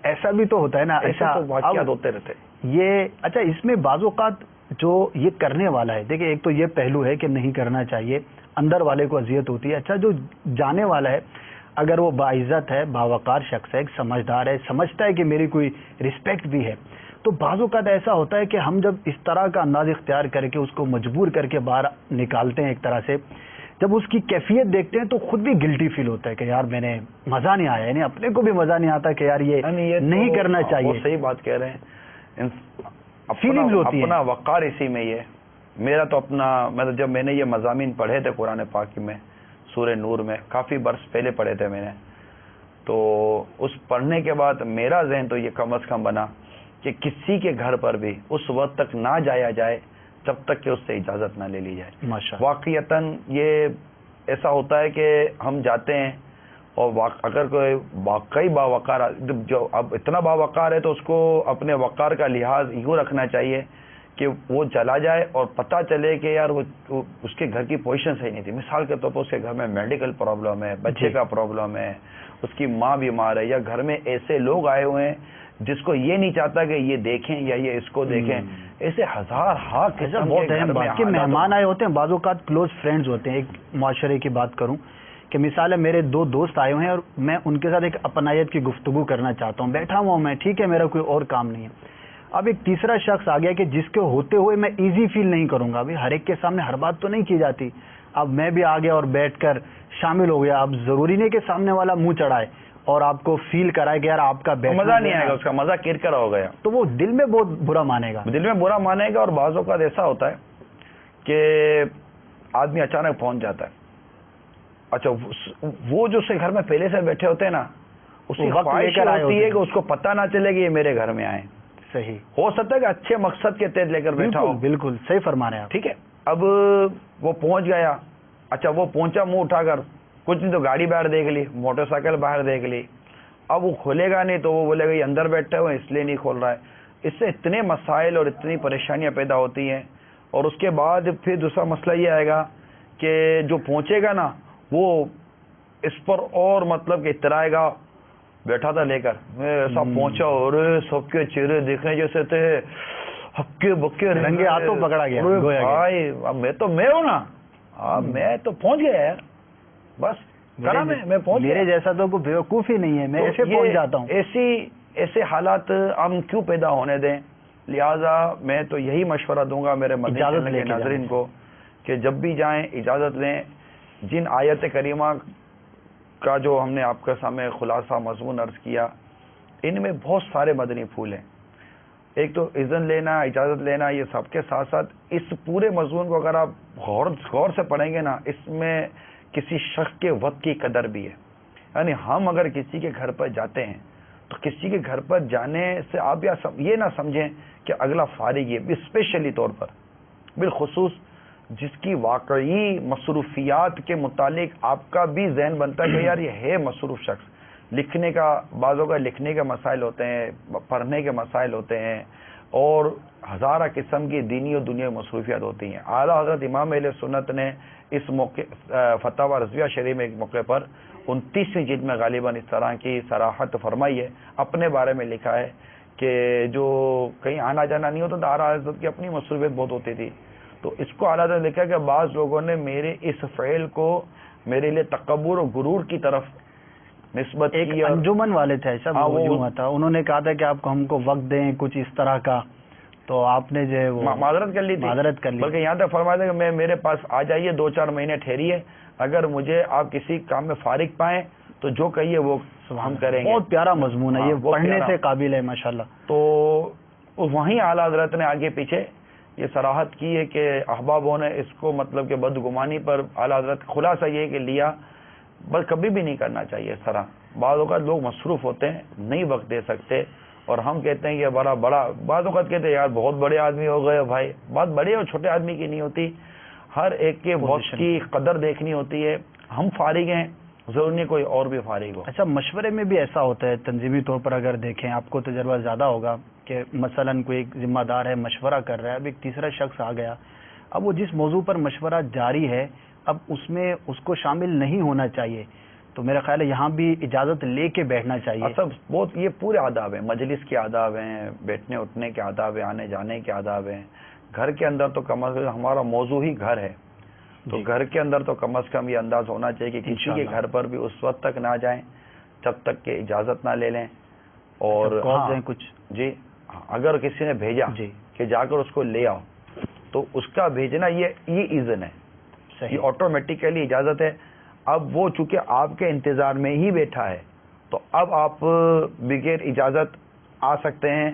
ایسا بھی تو ہوتا ہے نا. ایسا واقعات ہوتے رہتے یہ. اچھا اس میں بعض اوقات جو یہ کرنے والا ہے، دیکھیں ایک تو یہ پہلو ہے کہ نہیں کرنا چاہیے، اندر والے کو اذیت ہوتی ہے. اچھا جو جانے والا ہے اگر وہ باعزت ہے، باوقار شخص ہے، سمجھدار ہے، سمجھتا ہے کہ میری کوئی رسپیکٹ بھی ہے، تو بعض اوقات ایسا ہوتا ہے کہ ہم جب اس طرح کا انداز اختیار کر کے اس کو مجبور کر کے باہر نکالتے ہیں ایک طرح سے، جب اس کی کیفیت دیکھتے ہیں تو خود بھی گلٹی فیل ہوتا ہے کہ یار میں نے مزہ نہیں آیا، یعنی اپنے کو بھی مزہ نہیں آتا کہ یار یہ نہیں کرنا چاہیے. وہ صحیح بات کہہ رہے ہیں، فیلنگز ہوتی ہیں. اپنا وقار اسی میں یہ میرا تو اپنا، مطلب جب میں نے یہ مضامین پڑھے تھے قرآن پاک میں سورہ نور میں، کافی برس پہلے پڑھے تھے میں نے، تو اس پڑھنے کے بعد میرا ذہن تو یہ کم از کم بنا کہ کسی کے گھر پر بھی اس وقت تک نہ جایا جائے جب تک کہ اس سے اجازت نہ لے لی جائے. ماشاءاللہ. واقعتاً یہ ایسا ہوتا ہے کہ ہم جاتے ہیں اور اگر کوئی واقعی باوقار، جو اب اتنا باوقار ہے تو اس کو اپنے وقار کا لحاظ یوں رکھنا چاہیے کہ وہ چلا جائے اور پتہ چلے کہ یار وہ اس کے گھر کی پوزیشن صحیح نہیں تھی. مثال کے طور پر اس کے گھر میں میڈیکل پرابلم ہے، بچے کا پرابلم ہے، اس کی ماں بیمار ہے، یا گھر میں ایسے لوگ آئے ہوئے ہیں جس کو یہ نہیں چاہتا کہ یہ دیکھیں یا یہ اس کو دیکھیں. ایسے ہزار بہت اہم بات کہ مہمان آئے ہوتے ہیں، بعض اوقات کلوز فرینڈز ہوتے ہیں. ایک معاشرے کی بات کروں کہ مثال ہے میرے 2 دوست آئے ہوئے ہیں اور میں ان کے ساتھ ایک اپنائیت کی گفتگو کرنا چاہتا ہوں، بیٹھا ہوا ہوں میں، ٹھیک ہے، میرا کوئی اور کام نہیں ہے. اب ایک تیسرا شخص آ گیا کہ جس کے ہوتے ہوئے میں ایزی فیل نہیں کروں گا. ابھی ہر ایک کے سامنے ہر بات تو نہیں کی جاتی. اب میں بھی آ گیا اور بیٹھ کر شامل ہو گیا. اب ضروری نہیں کہ سامنے والا منہ چڑھائے اور آپ کو فیل کرائے کہ یار آپ کا بیٹھنا مزہ نہیں آئے گا، اس کا مزہ کرکرا ہو گیا تو وہ دل میں بہت برا مانے گا. دل میں برا مانے گا. اور بعض اوقات ایسا ہوتا ہے کہ آدمی اچانک پہنچ جاتا ہے. اچھا وہ جو اس کے گھر میں پہلے سے بیٹھے ہوتے ہیں نا، اس کی خواہش ہوتی ہے کہ اس کو پتہ نہ چلے کہ یہ میرے گھر میں آئے. صحیح ہو سکتا ہے کہ اچھے مقصد کے تحت لے کر بیٹھا ہو. بالکل صحیح فرما رہے ہیں آپ. ٹھیک ہے، اب وہ پہنچ گیا. اچھا وہ پہنچا منہ اٹھا کر، کچھ نہیں تو گاڑی باہر دیکھ لی، موٹر سائیکل باہر دیکھ لی. اب وہ کھولے گا نہیں تو وہ بولے گا یہ اندر بیٹھے ہوئے اس لیے نہیں کھول رہا ہے. اس سے اتنے مسائل اور اتنی پریشانیاں پیدا ہوتی ہیں. اور اس کے بعد پھر دوسرا مسئلہ یہ آئے گا کہ جو پہنچے گا نا وہ اس پر اور مطلب کہ اترائے گا. بیٹھا تھا لے کر، میں ایسا پہنچا اور سب کے چہرے دیکھنے جیسے تھے، ہکے بکے رنگے ہاتھوں پکڑا گیا. بھائی میں تو میں ہوں نا، میں تو پہنچ گیا یار، بس کرا میں پہنچ گیا. میرے جیسا تو کوئی بیوقوف ہی نہیں ہے، میں ایسے پہنچ جاتا ہوں. ایسے حالات ہم کیوں پیدا ہونے دیں؟ لہٰذا میں تو یہی مشورہ دوں گا میرے مدنی کے ناظرین کو کہ جب بھی جائیں اجازت لیں. جن آیت کریمہ کا جو ہم نے آپ کے سامنے خلاصہ مضمون عرض کیا، ان میں بہت سارے مدنی پھول ہیں. ایک تو اذن لینا، اجازت لینا، یہ سب کے ساتھ ساتھ اس پورے مضمون کو اگر آپ غور سے پڑھیں گے نا، اس میں کسی شخص کے وقت کی قدر بھی ہے. یعنی ہم اگر کسی کے گھر پر جاتے ہیں تو کسی کے گھر پر جانے سے آپ یہ نہ سمجھیں کہ اگلا فارغ ہے. اسپیشلی طور پر بالخصوص جس کی واقعی مصروفیات کے متعلق آپ کا بھی ذہن بنتا ہے کہ یار یہ ہے مصروف شخص، لکھنے کا بعضوں کا لکھنے کے مسائل ہوتے ہیں، پڑھنے کے مسائل ہوتے ہیں، اور ہزارہ قسم کی دینی اور دنیا مصروفیات ہوتی ہیں. اعلیٰ حضرت امام اہل سنت نے اس موقع فتاوی رضویہ شریف میں ایک موقع پر 29ویں جلد میں غالباً اس طرح کی صراحت فرمائی ہے. اپنے بارے میں لکھا ہے کہ جو کہیں آنا جانا نہیں ہوتا تھا، اعلیٰ حضرت کی اپنی مصروفیت بہت ہوتی تھی. تو اس کو اعلیٰ حضرت نے لکھا کہ بعض لوگوں نے میرے اس فعل کو میرے لیے تکبر اور غرور کی طرف نسبت کی. ایک انجمن والے تھے ایسا وہ تھا، انہوں نے کہا تھا کہ آپ کو ہم کو وقت دیں کچھ اس طرح کا، تو آپ نے جو معذرت کر لی تھی. بلکہ یہاں تک فرمایا تھا کہ میں میرے پاس آ جائیے، 2-4 مہینے ٹھہریے، اگر مجھے آپ کسی کام میں فارغ پائیں تو جو کہیے وہ ہم کریں گے. بہت پیارا مضمون ہے یہ، پڑھنے سے قابل ہے ماشاءاللہ. تو وہیں اعلیٰ حضرت نے آگے پیچھے یہ صراحت کی ہے کہ احبابوں نے اس کو مطلب کہ بدگمانی پر اعلیٰ حضرت خلاصہ یہ کہ لیا، بس کبھی بھی نہیں کرنا چاہیے اس طرح. بعض اوقات لوگ مصروف ہوتے ہیں، نہیں وقت دے سکتے، اور ہم کہتے ہیں کہ بڑا بعض اوقات کہتے ہیں یار بہت بڑے آدمی ہو گئے. بھائی بات بڑے اور چھوٹے آدمی کی نہیں ہوتی، ہر ایک کے وقت کی قدر دیکھنی ہوتی ہے. ہم فارغ ہیں، ضرور نہیں کوئی اور بھی فارغ ہو. اچھا مشورے میں بھی ایسا ہوتا ہے تنظیمی طور پر، اگر دیکھیں آپ کو تجربہ زیادہ ہوگا کہ مثلا کوئی ایک ذمہ دار ہے مشورہ کر رہا ہے، اب ایک تیسرا شخص آ گیا، اب وہ جس موضوع پر مشورہ جاری ہے اب اس میں اس کو شامل نہیں ہونا چاہیے، تو میرا خیال ہے یہاں بھی اجازت لے کے بیٹھنا چاہیے. سب بہت یہ پورے آداب ہیں، مجلس کے آداب ہیں، بیٹھنے اٹھنے کے آداب ہیں، آنے جانے کے آداب ہیں. گھر کے اندر تو کم از کم ہمارا موضوع ہی گھر ہے، تو گھر کے اندر تو کم از کم یہ انداز ہونا چاہیے کہ کسی کے گھر پر بھی اس وقت تک نہ جائیں جب تک کہ اجازت نہ لے لیں. اور کچھ جی اگر کسی نے بھیجا جی کہ جا کر اس کو لے آؤ تو اس کا بھیجنا یہ ایزن ہے، یہ آٹومیٹیکلی اجازت ہے. اب وہ چونکہ آپ کے انتظار میں ہی بیٹھا ہے تو اب آپ بغیر اجازت آ سکتے ہیں.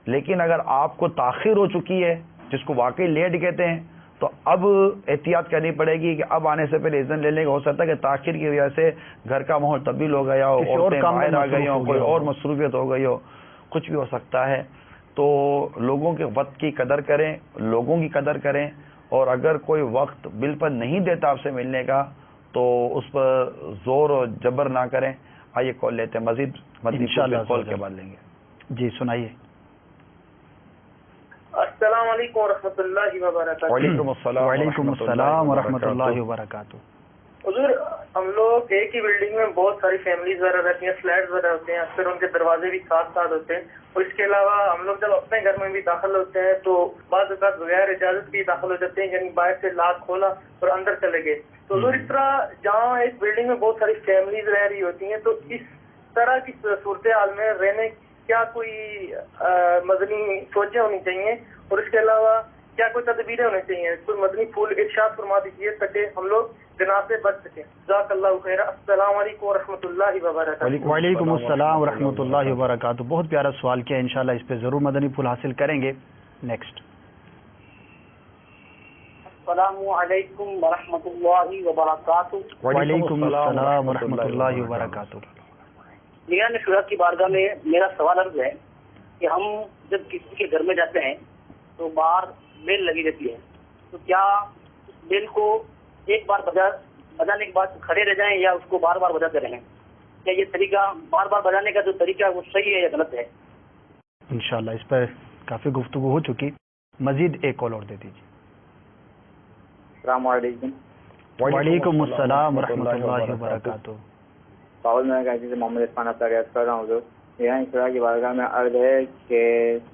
لیکن اگر آپ کو تاخیر ہو چکی ہے جس کو واقعی لیٹ کہتے ہیں تو اب احتیاط کرنی پڑے گی کہ اب آنے سے پہلے اذن لینے کا ہو سکتا ہے کہ تاخیر کی وجہ سے گھر کا ماحول تبدیل ہو گیا ہو، عورتیں باہر آ گئی ہوں، کوئی اور مصروفیت ہو گئی ہو، کچھ بھی ہو سکتا ہے. تو لوگوں کے وقت کی قدر کریں، لوگوں کی قدر کریں، اور اگر کوئی وقت بل پر نہیں دیتا آپ سے ملنے کا تو اس پر زور اور جبر نہ کریں. آئیے کال لیتے ہیں، مزید انشاءاللہ کال کے بعد لیں گے. جی سنائیے. السلام علیکم ورحمۃ اللہ وبرکاتہ. وعلیکم السلام ورحمۃ اللہ وبرکاتہ. حضور ہم لوگ ایک ہی بلڈنگ میں بہت ساری فیملیز وغیرہ رہتی ہیں، فلیٹس وغیرہ ہوتے ہیں، اکثر ان کے دروازے بھی ساتھ ساتھ ہوتے ہیں. اور اس کے علاوہ ہم لوگ جب اپنے گھر میں بھی داخل ہوتے ہیں تو بعض اوقات بغیر اجازت کے داخل ہو جاتے ہیں، یعنی باہر سے لاک کھولا اور اندر چلے گئے. تو حضور اس طرح جہاں ایک بلڈنگ میں بہت ساری فیملیز رہ رہی ہوتی ہیں تو اس طرح کی صورتحال میں رہنے کیا کوئی مدنی سوچیں ہونی چاہیے، اور اس کے علاوہ کیا کوئی تدبیریں ہونی چاہیے؟ کوئی مدنی پھول ارشاد فرما دیجیے تاکہ ہم لوگ گناہ سے بچ سکیں. جزاک اللہ خیر. السلام علیکم ورحمۃ اللہ وبرکاتہ. وعلیکم السلام ورحمۃ اللہ وبرکاتہ. بہت پیارا سوال کیا، انشاءاللہ اس پہ ضرور مدنی پھول حاصل کریں گے. نیکسٹ. السلام علیکم ورحمۃ اللہ وبرکاتہ. وعلیکم السلام ورحمۃ اللہ وبرکاتہ. نگران شورا کی بارگاہ میں میرا سوال عرض ہے کہ ہم جب کسی کے گھر میں جاتے ہیں تو باہر بیل لگی رہتی ہے، تو کیا اس بیل کو ایک بار بجانے کے بعد کھڑے رہ جائیں یا اس کو بار بار بجاتے رہیں؟ کیا یہ طریقہ بار بار بجانے کا جو طریقہ ہے وہ صحیح ہے یا غلط ہے؟ انشاءاللہ اس پر کافی گفتگو ہو چکی، مزید ایک کال اور دے دیجیے. السلام علیکم. وعلیکم السلام ورحمۃ اللہ وبرکاتہ. باول میں کہتے سے محمد عرفان افطار عرض کر رہا ہوں. یہاں اسرا کی بارگاہ میں عرض ہے کہ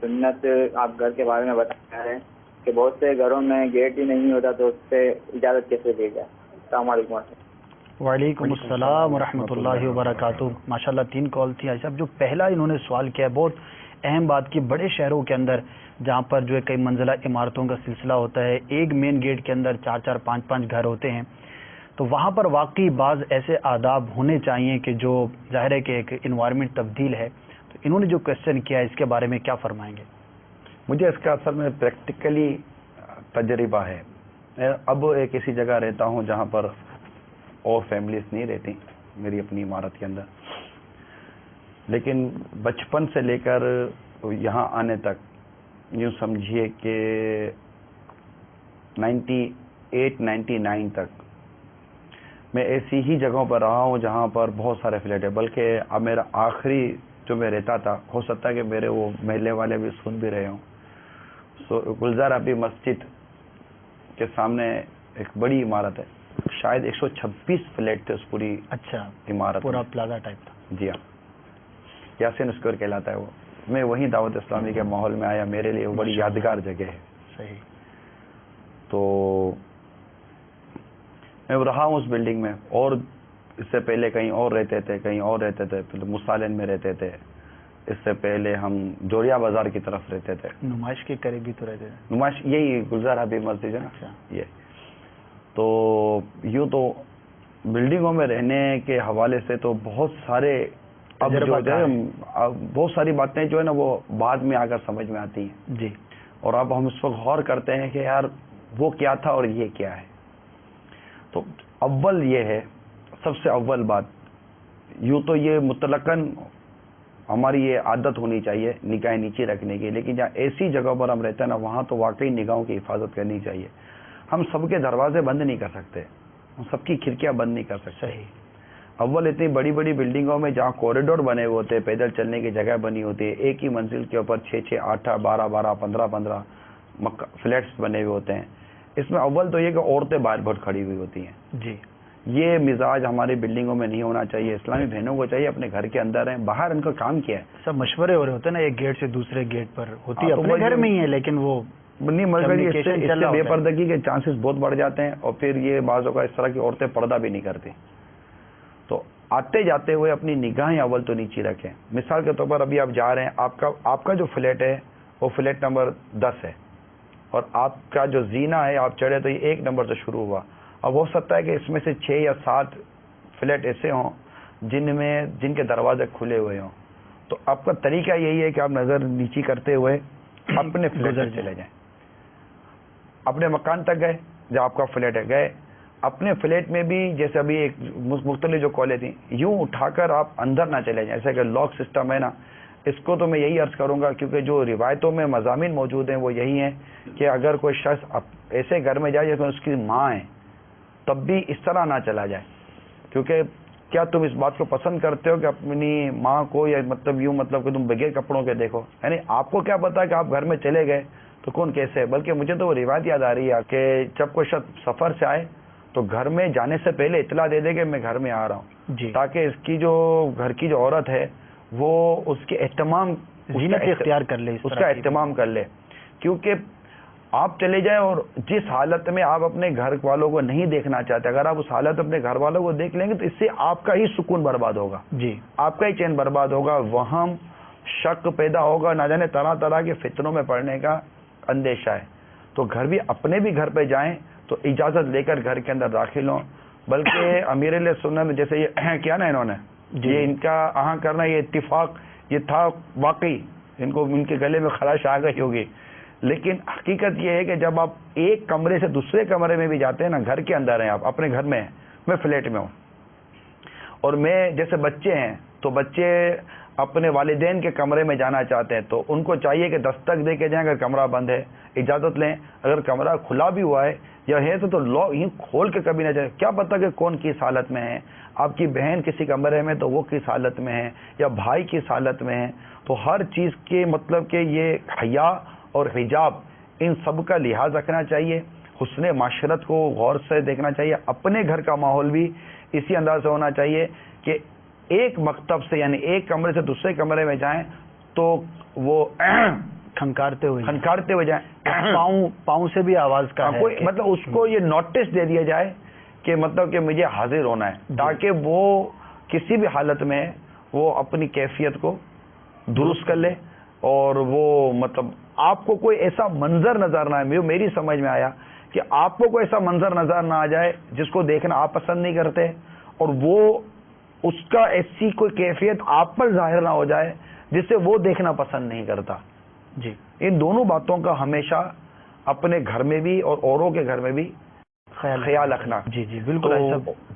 سنت آپ گھر کے بارے میں بتایا ہے کہ بہت سے گھروں میں گیٹ ہی نہیں ہوتا تو اس سے اجازت کیسے دی جائے؟ السلام علیکم. وعلیکم السلام ورحمۃ اللہ وبرکاتہ. ماشاءاللہ 3 کال تھی. آج صاحب جو پہلا انہوں نے سوال کیا ہے بہت اہم بات کی. بڑے شہروں کے اندر جہاں پر جو ہے کئی منزلہ عمارتوں کا سلسلہ ہوتا ہے، ایک مین گیٹ کے اندر 4 5 گھر ہوتے ہیں، تو وہاں پر واقعی بعض ایسے آداب ہونے چاہیے کہ جو ظاہر ہے کہ ایک انوائرمنٹ تبدیل ہے. تو انہوں نے جو کوشچن کیا ہے اس کے بارے میں کیا فرمائیں گے؟ مجھے اس کا اصل میں پریکٹیکلی تجربہ ہے. میں اب ایک ایسی جگہ رہتا ہوں جہاں پر اور فیملیز نہیں رہتی میری اپنی عمارت کے اندر، لیکن بچپن سے لے کر یہاں آنے تک یوں سمجھیے کہ 98 99 تک میں ایسی ہی جگہوں پر رہا ہوں جہاں پر بہت سارے فلیٹ ہیں. بلکہ اب میرا آخری جو میں رہتا تھا، ہو سکتا ہے کہ میرے وہ محلے والے بھی سن بھی رہے ہوں، گلزار ابھی مسجد کے سامنے ایک بڑی عمارت ہے، شاید 126 فلیٹ تھے اس پوری عمارت، پورا پلازا ٹائپ تھا. جی ہاں، یاسین اسکوائر کہلاتا ہے وہ. میں وہیں دعوت اسلامی کے ماحول میں آیا، میرے لیے وہ بڑی یادگار جگہ ہے. صحیح. تو میں رہا ہوں اس بلڈنگ میں، اور اس سے پہلے کہیں اور رہتے تھے، پھر مسالن میں رہتے تھے، اس سے پہلے ہم جوریا بازار کی طرف رہتے تھے. نمائش کے قریب بھی تو رہتے تھے. نمائش یہی گلزار حبیب مسجد ہے نا. یہ تو یوں تو بلڈنگوں میں رہنے کے حوالے سے تو بہت سارے اب جو ہے بہت ساری باتیں جو ہے نا وہ بعد میں آ کر سمجھ میں آتی ہیں. جی. اور اب ہم اس وقت غور کرتے ہیں کہ یار وہ کیا تھا اور یہ کیا ہے. تو اول یہ ہے، سب سے اول بات یوں تو یہ مطلقاً ہماری یہ عادت ہونی چاہیے نگاہیں نیچے رکھنے کی، لیکن جہاں ایسی جگہوں پر ہم رہتے ہیں نا وہاں تو واقعی نگاہوں کی حفاظت کرنی چاہیے. ہم سب کے دروازے بند نہیں کر سکتے، ہم سب کی کھڑکیاں بند نہیں کر سکتے. صحیح. اول اتنی بڑی بڑی بلڈنگوں میں جہاں کوریڈور بنے ہوئے ہوتے ہیں، پیدل چلنے کی جگہ بنی ہوتی ہے، ایک ہی منزل کے اوپر 6 8 12 15 فلیٹس بنے ہوئے ہوتے ہیں. اس میں اول تو یہ کہ عورتیں باہر بہت کھڑی ہوئی ہوتی ہیں. جی. یہ مزاج ہماری بلڈنگوں میں نہیں ہونا چاہیے. اسلامی بہنوں کو چاہیے اپنے گھر کے اندر ہیں، باہر ان کا کام کیا ہے. سب مشورے ہو رہے ہوتے ہیں نا، ایک گیٹ سے دوسرے گیٹ پر ہوتی ہے، اپنے گھر میں ہی ہے لیکن وہ اس سے بے پردگی کے چانسز بہت بڑھ جاتے ہیں، اور پھر یہ بعضوں کا اس طرح کی عورتیں پردہ بھی نہیں کرتی. تو آتے جاتے ہوئے اپنی نگاہیں اول تو نیچے رکھیں. مثال کے طور پر ابھی آپ جا رہے ہیں, آپ کا جو فلیٹ ہے وہ فلیٹ نمبر 10 ہے, اور آپ کا جو زینہ ہے آپ چڑھے تو یہ 1 نمبر سے شروع ہوا. اب ہو سکتا ہے کہ اس میں سے 6 یا 7 فلیٹ ایسے ہوں جن کے دروازے کھلے ہوئے ہوں. تو آپ کا طریقہ یہی ہے کہ آپ نظر نیچی کرتے ہوئے اپنے فلیٹ میں چلے جائیں. اپنے مکان تک گئے, جب آپ کا فلیٹ ہے گئے, اپنے فلیٹ میں بھی جیسے ابھی ایک مختلف جو کالیں تھیں, یوں اٹھا کر آپ اندر نہ چلے جائیں. ایسا کہ لاک سسٹم ہے نا, اس کو تو میں یہی عرض کروں گا, کیونکہ جو روایتوں میں مضامین موجود ہیں وہ یہی ہیں کہ اگر کوئی شخص ایسے گھر میں جائے جس میں اس کی ماں ہے, تب بھی اس طرح نہ چلا جائے. کیونکہ کیا تم اس بات کو پسند کرتے ہو کہ اپنی ماں کو, یا مطلب کہ تم بغیر کپڑوں کے دیکھو؟ یعنی آپ کو کیا پتا کہ آپ گھر میں چلے گئے تو کون کیسے ہے. بلکہ مجھے تو وہ روایت یاد آ رہی ہے کہ جب کوئی شخص سفر سے آئے تو گھر میں جانے سے پہلے اطلاع دے دے کہ میں گھر میں آ رہا ہوں, جی, تاکہ اس کی جو گھر کی جو عورت ہے وہ اس کے اہتمام زینت اختیار کر لے, اس کا اہتمام کر لے. کیونکہ آپ چلے جائیں اور جس حالت میں آپ اپنے گھر والوں کو نہیں دیکھنا چاہتے, اگر آپ اس حالت اپنے گھر والوں کو دیکھ لیں گے تو اس سے آپ کا ہی سکون برباد ہوگا, جی, آپ کا ہی چین برباد ہوگا, وہم شک پیدا ہوگا, نہ جانے طرح طرح کے فتنوں میں پڑنے کا اندیشہ ہے. تو اپنے بھی گھر پہ جائیں تو اجازت لے کر گھر کے اندر داخل ہوں. بلکہ امیر علیہ سنت جیسے یہ کیا نا انہوں نے, یہ ان کا کرنا, یہ اتفاق یہ تھا واقعی, ان کے گلے میں خراش آ گئی ہوگی. لیکن حقیقت یہ ہے کہ جب آپ ایک کمرے سے دوسرے کمرے میں بھی جاتے ہیں نا, گھر کے اندر ہیں آپ, اپنے گھر میں ہیں, میں فلیٹ میں ہوں, اور میں جیسے بچے ہیں تو بچے اپنے والدین کے کمرے میں جانا چاہتے ہیں تو ان کو چاہیے کہ دستک دے کے جائیں. اگر کمرہ بند ہے اجازت لیں, اگر کمرہ کھلا بھی ہوا ہے یا ہے تو یوں کھول کے کبھی نہ جائیں. کیا پتہ کہ کون کس حالت میں ہے, آپ کی بہن کسی کمرے میں تو وہ کس حالت میں ہے, یا بھائی کس حالت میں ہے. تو ہر چیز کے مطلب کہ یہ حیا اور حجاب ان سب کا لحاظ رکھنا چاہیے, حسن معاشرت کو غور سے دیکھنا چاہیے. اپنے گھر کا ماحول بھی اسی انداز سے ہونا چاہیے کہ ایک مکتب سے یعنی ایک کمرے سے دوسرے کمرے میں جائیں تو وہ کھنکارتے ہوئے جائیں, پاؤں سے بھی آواز کا ہے, مطلب اس کو یہ نوٹس دے دیا جائے کہ مطلب کہ مجھے حاضر ہونا ہے, تاکہ وہ کسی بھی حالت میں وہ اپنی کیفیت کو درست کر لے. اور وہ مطلب آپ کو کوئی ایسا منظر نظر نہ آئے. میری سمجھ میں آیا کہ آپ کو کوئی ایسا منظر نظر نہ آ جائے جس کو دیکھنا آپ پسند نہیں کرتے, اور وہ اس کا ایسی کوئی کیفیت آپ پر ظاہر نہ ہو جائے جس سے وہ دیکھنا پسند نہیں کرتا. جی, ان دونوں باتوں کا ہمیشہ اپنے گھر میں بھی اور اوروں کے گھر میں بھی خیال رکھنا. جی جی بالکل.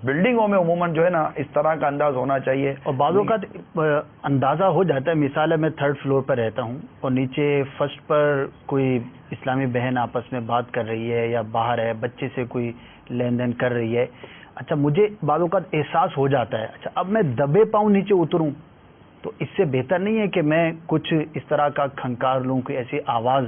بلڈنگوں میں عموماً جو ہے نا اس طرح کا انداز ہونا چاہیے. اور بعضوں کا اندازہ ہو جاتا ہے. مثال ہے میں 3rd فلور پر رہتا ہوں اور نیچے فرسٹ پر کوئی اسلامی بہن آپس میں بات کر رہی ہے یا باہر ہے بچے سے کوئی لین دین کر رہی ہے. اچھا, مجھے بعضوں کا احساس ہو جاتا ہے, اچھا اب میں دبے پاؤں نیچے اتروں تو اس سے بہتر نہیں ہے کہ میں کچھ اس طرح کا کھنکار لوں, کوئی ایسی آواز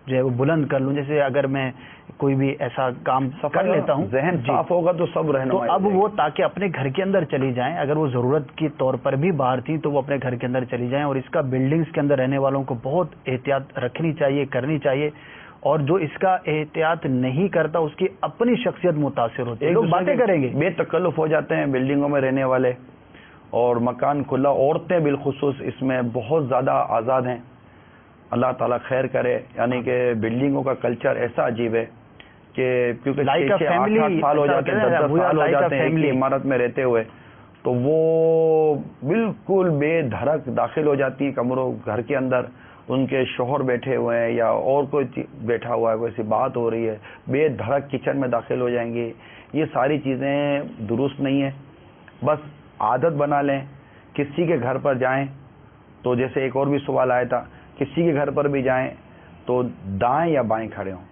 جو ہے وہ بلند کر لوں, جیسے اگر میں کوئی بھی ایسا کام کر لیتا ہوں, ذہن صاف ہوگا تو سب رہنمائی. تو اب وہ تاکہ اپنے گھر کے اندر چلی جائیں, اگر وہ ضرورت کے طور پر بھی باہر تھیں تو وہ اپنے گھر کے اندر چلی جائیں. اور اس کا بلڈنگز کے اندر رہنے والوں کو بہت احتیاط رکھنی چاہیے, کرنی چاہیے. اور جو اس کا احتیاط نہیں کرتا اس کی اپنی شخصیت متاثر ہوتی ہے, لوگ باتیں کریں گے, بے تکلف ہو جاتے ہیں بلڈنگوں میں رہنے والے, اور مکان کھلا, عورتیں بالخصوص اس میں بہت زیادہ آزاد ہیں. اللہ تعالیٰ خیر کرے. یعنی کہ بلڈنگوں کا کلچر ایسا عجیب ہے کہ کیونکہ 6-8 سال ہو جاتے ہیں, 10 سال ہو جاتے ہیں ایک عمارت میں رہتے ہوئے, تو وہ بالکل بے دھڑک داخل ہو جاتی کمروں گھر کے اندر. ان کے شوہر بیٹھے ہوئے ہیں یا اور کوئی بیٹھا ہوا ہے, کوئی سی بات ہو رہی ہے, بے دھڑک کچن میں داخل ہو جائیں گے. یہ ساری چیزیں درست نہیں ہیں. بس عادت بنا لیں. کسی کے گھر پر جائیں تو جیسے ایک اور بھی سوال آیا تھا, کسی کے گھر پر بھی جائیں تو دائیں یا بائیں کھڑے ہوں.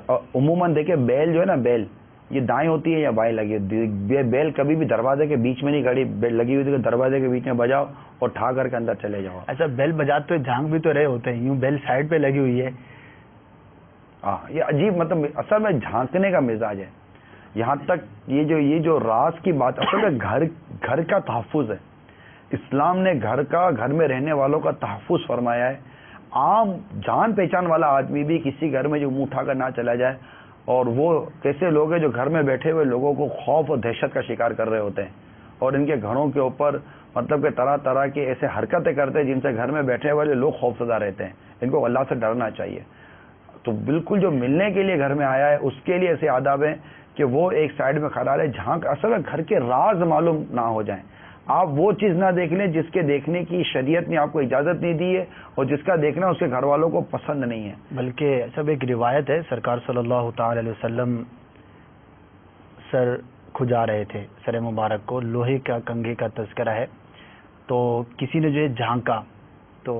عموماً دیکھیں بیل جو ہے نا, بیل یہ دائیں ہوتی ہے یا بائیں لگی ہوتی. بیل کبھی بھی دروازے کے بیچ میں نہیں کھڑی, بیل لگی ہوئی تھی کہ دروازے کے بیچ میں بجاؤ اور ٹھا کر کے اندر چلے جاؤ. اچھا, بیل بجاتے ہوئے جھانک بھی تو رہے ہوتے ہیں, یوں بیل سائڈ پہ لگی ہوئی ہے. ہاں, یہ عجیب مطلب اصل میں جھانکنے کا مزاج ہے. یہاں تک یہ جو راز کی بات, اصل میں گھر کا تحفظ ہے. اسلام نے گھر میں رہنے والوں کا تحفظ فرمایا ہے. عام جان پہچان والا آدمی بھی کسی گھر میں جو منہ اٹھا کر نہ چلا جائے. اور وہ کیسے لوگ ہیں جو گھر میں بیٹھے ہوئے لوگوں کو خوف اور دہشت کا شکار کر رہے ہوتے ہیں, اور ان کے گھروں کے اوپر مطلب کہ طرح طرح کی ایسے حرکتیں کرتے ہیں جن سے گھر میں بیٹھنے والے لوگ خوفزدہ رہتے ہیں. ان کو اللہ سے ڈرنا چاہیے. تو بالکل جو ملنے کے لیے گھر میں آیا ہے اس کے لیے ایسے آداب ہیں کہ وہ ایک سائڈ میں کھڑا رہے, جہاں اصل گھر کے راز معلوم نہ ہو جائیں. آپ وہ چیز نہ دیکھ لیں جس کے دیکھنے کی شریعت نے آپ کو اجازت نہیں دی ہے, اور جس کا دیکھنا اس کے گھر والوں کو پسند نہیں ہے. بلکہ سب ایک روایت ہے, سرکار صلی اللہ تعالی علیہ وسلم سر کھجا رہے تھے, سر مبارک کو لوہے کا کنگھے کا تذکرہ ہے, تو کسی نے جو جھانکا تو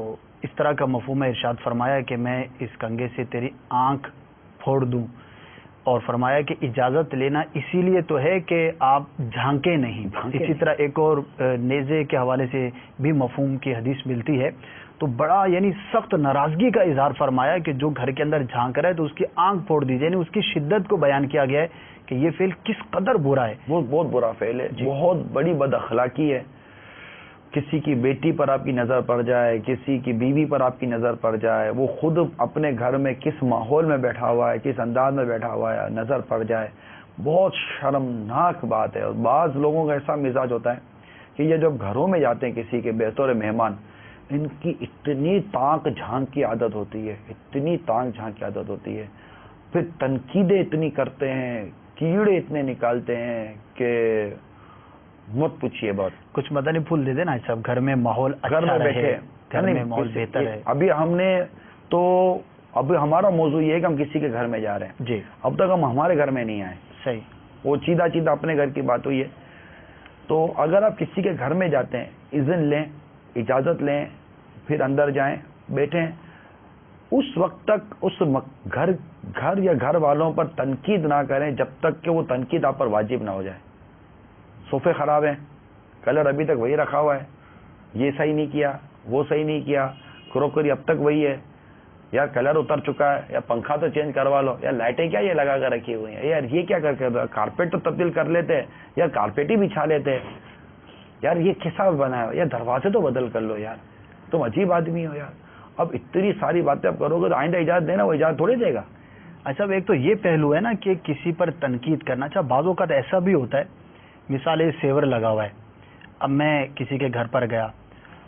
اس طرح کا مفہوم ارشاد فرمایا کہ میں اس کنگھے سے تیری آنکھ پھوڑ دوں, اور فرمایا کہ اجازت لینا اسی لیے تو ہے کہ آپ جھانکیں نہیں. اسی طرح ایک اور نیزے کے حوالے سے بھی مفہوم کی حدیث ملتی ہے. تو بڑا یعنی سخت ناراضگی کا اظہار فرمایا کہ جو گھر کے اندر جھانک رہا ہے تو اس کی آنکھ پھوڑ دیجیے. یعنی اس کی شدت کو بیان کیا گیا ہے کہ یہ فعل کس قدر برا ہے. وہ بہت برا فعل ہے, بہت بڑی بد اخلاقی ہے. کسی کی بیٹی پر آپ کی نظر پڑ جائے, کسی کی بیوی پر آپ کی نظر پڑ جائے, وہ خود اپنے گھر میں کس ماحول میں بیٹھا ہوا ہے, کس انداز میں بیٹھا ہوا ہے, نظر پڑ جائے, بہت شرمناک بات ہے. اور بعض لوگوں کا ایسا مزاج ہوتا ہے کہ یہ جب گھروں میں جاتے ہیں کسی کے بطور مہمان, ان کی اتنی تانک جھانک کی عادت ہوتی ہے, اتنی تانک جھانک کی عادت ہوتی ہے, پھر تنقیدیں اتنی کرتے ہیں, کیڑے اتنے نکالتے ہیں کہ مت پوچھیے. بات کچھ مدنی پھول دے دینا سب گھر میں ماحول گھر میں بیٹھے, گھر میں ماحول بہتر ہے. ابھی ہم نے تو ابھی ہمارا موضوع یہ ہے کہ ہم کسی کے گھر میں جا رہے ہیں. جی, اب تک ہم ہمارے گھر میں نہیں آئے. صحیح, وہ چیدہ اپنے گھر کی بات ہوئی ہے. تو اگر آپ کسی کے گھر میں جاتے ہیں, اذن لیں, اجازت لیں, پھر اندر جائیں, بیٹھیں, اس وقت تک اس گھر یا گھر والوں پر تنقید نہ کریں جب تک کہ وہ تنقید آپ پر واجب نہ ہو جائے. صوفے خراب ہیں, کلر ابھی تک وہی رکھا ہوا ہے, یہ صحیح نہیں کیا, وہ صحیح نہیں کیا, کروکری اب تک وہی ہے, یار کلر اتر چکا ہے, یا پنکھا تو چینج کروا لو, یا لائٹیں کیا یہ لگا کر رکھی ہوئی ہیں, یار یہ کیا کر کے, کارپیٹ تو تبدیل کر لیتے ہیں, یا کارپیٹ ہی بچھا لیتے ہیں, یار یہ کیسا بنا ہے, یا دروازے تو بدل کر لو, یار تم عجیب آدمی ہو یار. اب اتنی ساری باتیں آپ کرو گے تو آئندہ اجازت دینا, وہ اجازت تھوڑی دے گا. اچھا ایک تو یہ پہلو ہے نا کہ کسی پر تنقید کرنا. اچھا بعض اوقات ایسا بھی ہوتا ہے, مثال سیور لگا ہوا ہے, اب میں کسی کے گھر پر گیا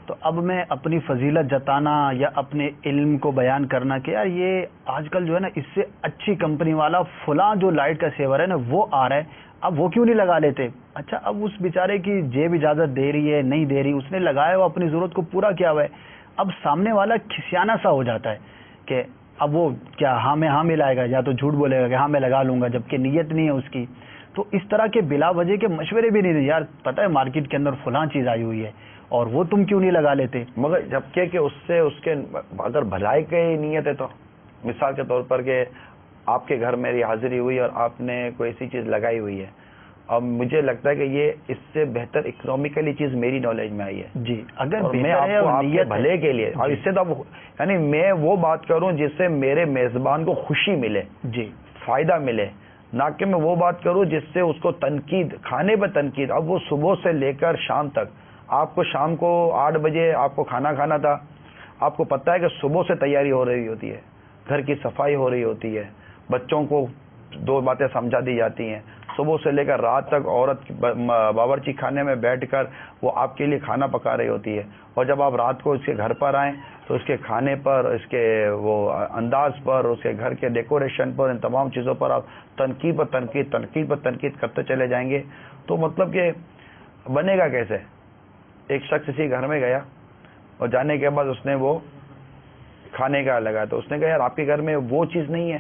تو اب میں اپنی فضیلت جتانا یا اپنے علم کو بیان کرنا کہ یار یہ آج کل جو ہے نا اس سے اچھی کمپنی والا فلاں جو لائٹ کا سیور ہے نا وہ آ رہا ہے, اب وہ کیوں نہیں لگا لیتے. اچھا اب اس بیچارے کی جیب اجازت دے رہی ہے نہیں دے رہی, اس نے لگایا وہ اپنی ضرورت کو پورا کیا ہوا ہے, اب سامنے والا کھسیانہ سا ہو جاتا ہے کہ اب وہ کیا ہاں میں ہاں ملائے گا, یا تو جھوٹ بولے گا کہ ہاں میں لگا لوں گا, جبکہ نیت نہیں ہے اس کی. تو اس طرح کے بلا وجہ کے مشورے بھی نہیں دیں, یار پتہ ہے مارکیٹ کے اندر فلاں چیز آئی ہوئی ہے اور وہ تم کیوں نہیں لگا لیتے. مگر جبکہ کہ اس کے اگر بھلائی کی نیت ہے تو, مثال کے طور پر کہ آپ کے گھر میری حاضری ہوئی اور آپ نے کوئی ایسی چیز لگائی ہوئی ہے, اب مجھے لگتا ہے کہ یہ اس سے بہتر اکنامیکلی چیز میری نالج میں آئی ہے. جی, اگر میں آپ کو آپ کے بھلے کے لیے, اور اس سے تو یعنی میں وہ بات کروں جس سے میرے میزبان کو خوشی ملے, جی فائدہ ملے, نہ کہ میں وہ بات کروں جس سے اس کو تنقید, کھانے پہ تنقید. اب وہ صبح سے لے کر شام تک, آپ کو شام کو 8 بجے آپ کو کھانا کھانا تھا, آپ کو پتہ ہے کہ صبح سے تیاری ہو رہی ہوتی ہے, گھر کی صفائی ہو رہی ہوتی ہے, بچوں کو 2 باتیں سمجھا دی جاتی ہیں, صبح سے لے کر رات تک عورت باورچی خانے میں بیٹھ کر وہ آپ کے لیے کھانا پکا رہی ہوتی ہے. اور جب آپ رات کو اس کے گھر پر آئیں تو اس کے کھانے پر, اس کے وہ انداز پر, اس کے گھر کے ڈیکوریشن پر, ان تمام چیزوں پر آپ تنقید پر تنقید کرتے چلے جائیں گے تو مطلب کہ بنے گا کیسے. ایک شخص اسی گھر میں گیا اور جانے کے بعد اس نے وہ کھانے کا لگا, تو اس نے کہا یار آپ کے گھر میں وہ چیز نہیں ہے.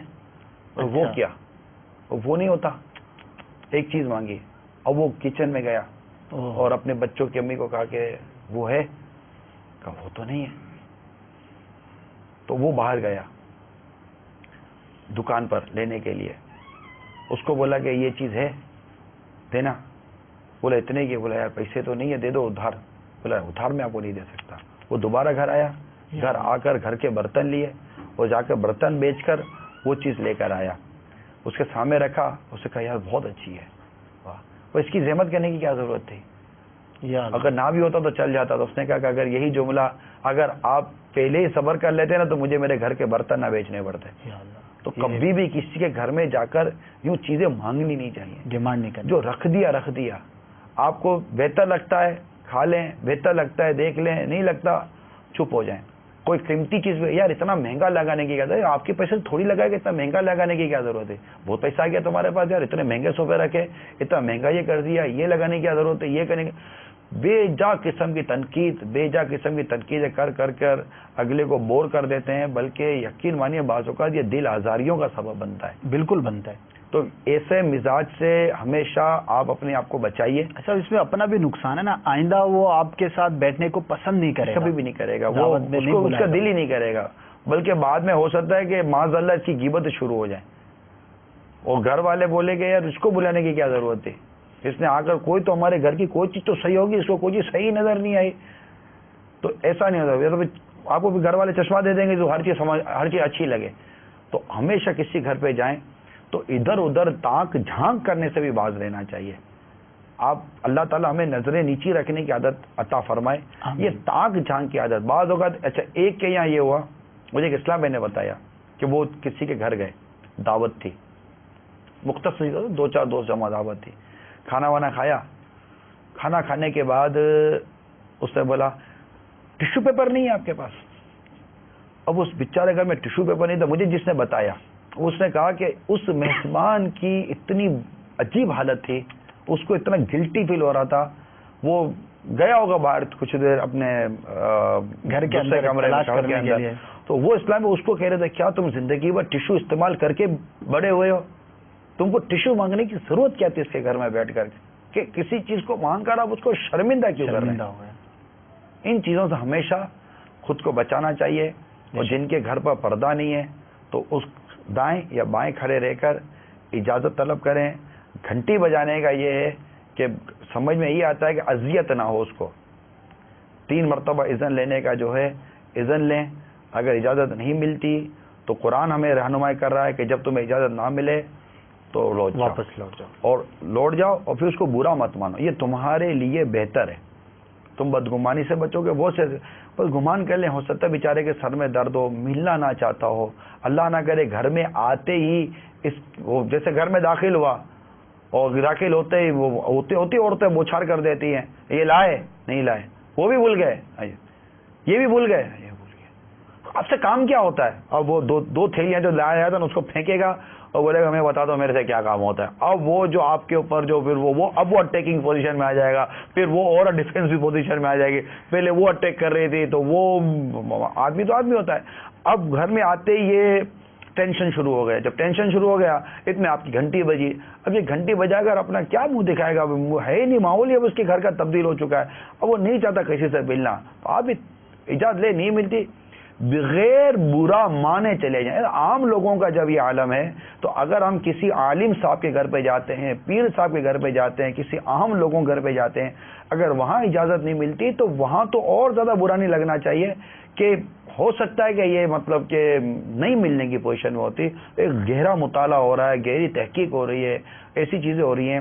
اور وہ کیا, وہ نہیں ہوتا, ایک چیز مانگی. اب وہ کچن میں گیا اور اپنے بچوں کی امی کو کہا کہ وہ ہے, کہا وہ تو نہیں ہے. تو وہ باہر گیا دکان پر لینے کے لیے, اس کو بولا کہ یہ چیز ہے دینا, بولا اتنے کی, بولا یار پیسے تو نہیں ہے, دے دو ادھار. بولا ادھار میں آپ کو نہیں دے سکتا. وہ دوبارہ گھر آیا, گھر آ کر گھر کے برتن لیے اور جا کر برتن بیچ کر وہ چیز لے کر آیا, اس کے سامنے رکھا, اسے کہا یار بہت اچھی ہے, واہ. وہ اس کی زحمت کرنے کی کیا ضرورت تھی, اگر نہ بھی ہوتا تو چل جاتا. تو اس نے کہا کہ اگر یہی جملہ اگر آپ پہلے ہی صبر کر لیتے نا تو مجھے میرے گھر کے برتن نہ بیچنے پڑتے. تو کبھی بھی کسی کے گھر میں جا کر یوں چیزیں مانگنی نہیں چاہیے, ڈیمانڈ نہیں کرنی. جو رکھ دیا. آپ کو بہتر لگتا ہے کھا لیں, بہتر لگتا ہے دیکھ لیں, نہیں لگتا چپ ہو جائیں. کوئی قیمتی چیز یار اتنا مہنگا لگانے کی کیا ضرورت ہے, آپ کے پیسے تھوڑی لگائے گا, اتنا مہنگا لگانے کی کیا ضرورت ہے, بہت پیسہ آ گیا تمہارے پاس یار, اتنے مہنگے صوفے رکھے, اتنا مہنگا یہ کر دیا, یہ لگانے کی کیا ضرورت ہے, یہ کرنے کی. بے جا قسم کی تنقید کر کر کر اگلے کو بور کر دیتے ہیں, بلکہ یقین مانیے بعض اوقات یہ دل آزاریوں کا سبب بنتا ہے. بالکل بنتا ہے. تو ایسے مزاج سے ہمیشہ آپ اپنے آپ کو بچائیے. اچھا, اس میں اپنا بھی نقصان ہے نا, آئندہ وہ آپ کے ساتھ بیٹھنے کو پسند نہیں کرے گا, کبھی بھی نہیں کرے گا, وہ اس کا دل ہی نہیں کرے گا, بلکہ بعد میں ہو سکتا ہے کہ معاذ اللہ اس کی غیبت شروع ہو جائے, اور گھر والے بولے کہ یار اس کو بلانے کی کیا ضرورت ہے, اس نے آ کر کوئی تو ہمارے گھر کی کوئی چیز تو صحیح ہوگی, اس کو کوئی چیز صحیح نظر نہیں آئی. تو ایسا نہیں ہوتا, آپ کو بھی گھر والے چشمہ دے دیں گے جو ہر چیز اچھی لگے. تو ہمیشہ کسی گھر پہ جائیں تو ادھر ادھر تاک جھانک کرنے سے بھی باز رہنا چاہیے. آپ اللہ تعالیٰ ہمیں نظریں نیچی رکھنے کی عادت عطا فرمائے. یہ تاک جھانک کی عادت بعض اوقات, اچھا ایک کے یہاں یہ ہوا, مجھے ایک اسلام بھائی نے بتایا کہ وہ کسی کے گھر گئے, دعوت تھی, مختصر 2-4 دوست جمع دعوت تھی, کھانا وانا کھایا, کھانا کھانے کے بعد اس نے بولا ٹشو پیپر نہیں ہے آپ کے پاس. اب اس بیچارے گھر میں ٹشو پیپر نہیں تھا. مجھے جس نے بتایا اس نے کہا کہ اس مہمان کی اتنی عجیب حالت تھی, اس کو اتنا گلٹی فیل ہو رہا تھا, وہ گیا ہوگا باہر کچھ دیر اپنے گھر کے اندر کمرے میں, تو وہ اسلام میں اس کو کہہ رہے تھے کیا تم زندگی میں ٹشو استعمال کر کے بڑے ہوئے ہو, تم کو ٹشو مانگنے کی ضرورت کیا تھی اس کے گھر میں بیٹھ کر کہ کسی چیز کو مانگ کر آپ اس کو شرمندہ کیوں کر رہے ہیں. ان چیزوں سے ہمیشہ خود کو بچانا چاہیے. اور جن کے گھر پر پردہ نہیں ہے تو اس دائیں یا بائیں کھڑے رہ کر اجازت طلب کریں. گھنٹی بجانے کا یہ ہے کہ سمجھ میں یہ آتا ہے کہ اذیت نہ ہو اس کو, 3 مرتبہ اذن لینے کا جو ہے اذن لیں. اگر اجازت نہیں ملتی تو قرآن ہمیں رہنمائی کر رہا ہے کہ جب تمہیں اجازت نہ ملے تو واپس لوٹ جاؤ, اور پھر اس کو برا مت مانو, یہ تمہارے لیے بہتر ہے. تم بدگمانی سے بچو گے, وہ سے بس گمان کر لیں, ہو سکتا ہے بیچارے کے سر میں درد ہو, ملنا نہ چاہتا ہو, اللہ نہ کرے گھر میں آتے ہی وہ جیسے گھر میں داخل ہوا اور داخل ہوتے ہی وہ ہوتی عورتیں بوچھار کر دیتی ہیں, یہ لائے نہیں لائے, وہ بھی بھول گئے, یہ بھی بھول گئے, اب سے کام کیا ہوتا ہے. اب وہ دو تھیلیاں جو لایا تھا نا اس کو پھینکے گا اور بولے گا میں بتا دو میرے سے کیا کام ہوتا ہے. اب وہ جو آپ کے اوپر جو پھر وہ اب وہ اٹیکنگ پوزیشن میں آ جائے گا, پھر وہ اور ڈیفینسو پوزیشن میں آ جائے گی. پہلے وہ اٹیک کر رہی تھی تو وہ آدمی تو آدمی ہوتا ہے. اب گھر میں آتے ہی یہ ٹینشن شروع ہو گیا. جب ٹینشن شروع ہو گیا اتنے آپ کی گھنٹی بجی. اب یہ گھنٹی بجا کر اپنا کیا منہ دکھائے گا, وہ ہے ہی نہیں, ماحول ہی اب اس کے گھر کا تبدیل ہو چکا ہے. اب وہ نہیں چاہتا کسی سے ملنا, آپ اجازت لے نہیں ملتی بغیر برا مانے چلے جائیں. عام لوگوں کا جب یہ عالم ہے تو اگر ہم کسی عالم صاحب کے گھر پہ جاتے ہیں, پیر صاحب کے گھر پہ جاتے ہیں, کسی اہم لوگوں کے گھر پہ جاتے ہیں, اگر وہاں اجازت نہیں ملتی تو وہاں تو اور زیادہ برا نہیں لگنا چاہیے کہ ہو سکتا ہے کہ یہ مطلب کہ نہیں ملنے کی پوزیشن میں ہوتی. ایک گہرا مطالعہ ہو رہا ہے, گہری تحقیق ہو رہی ہے, ایسی چیزیں ہو رہی ہیں.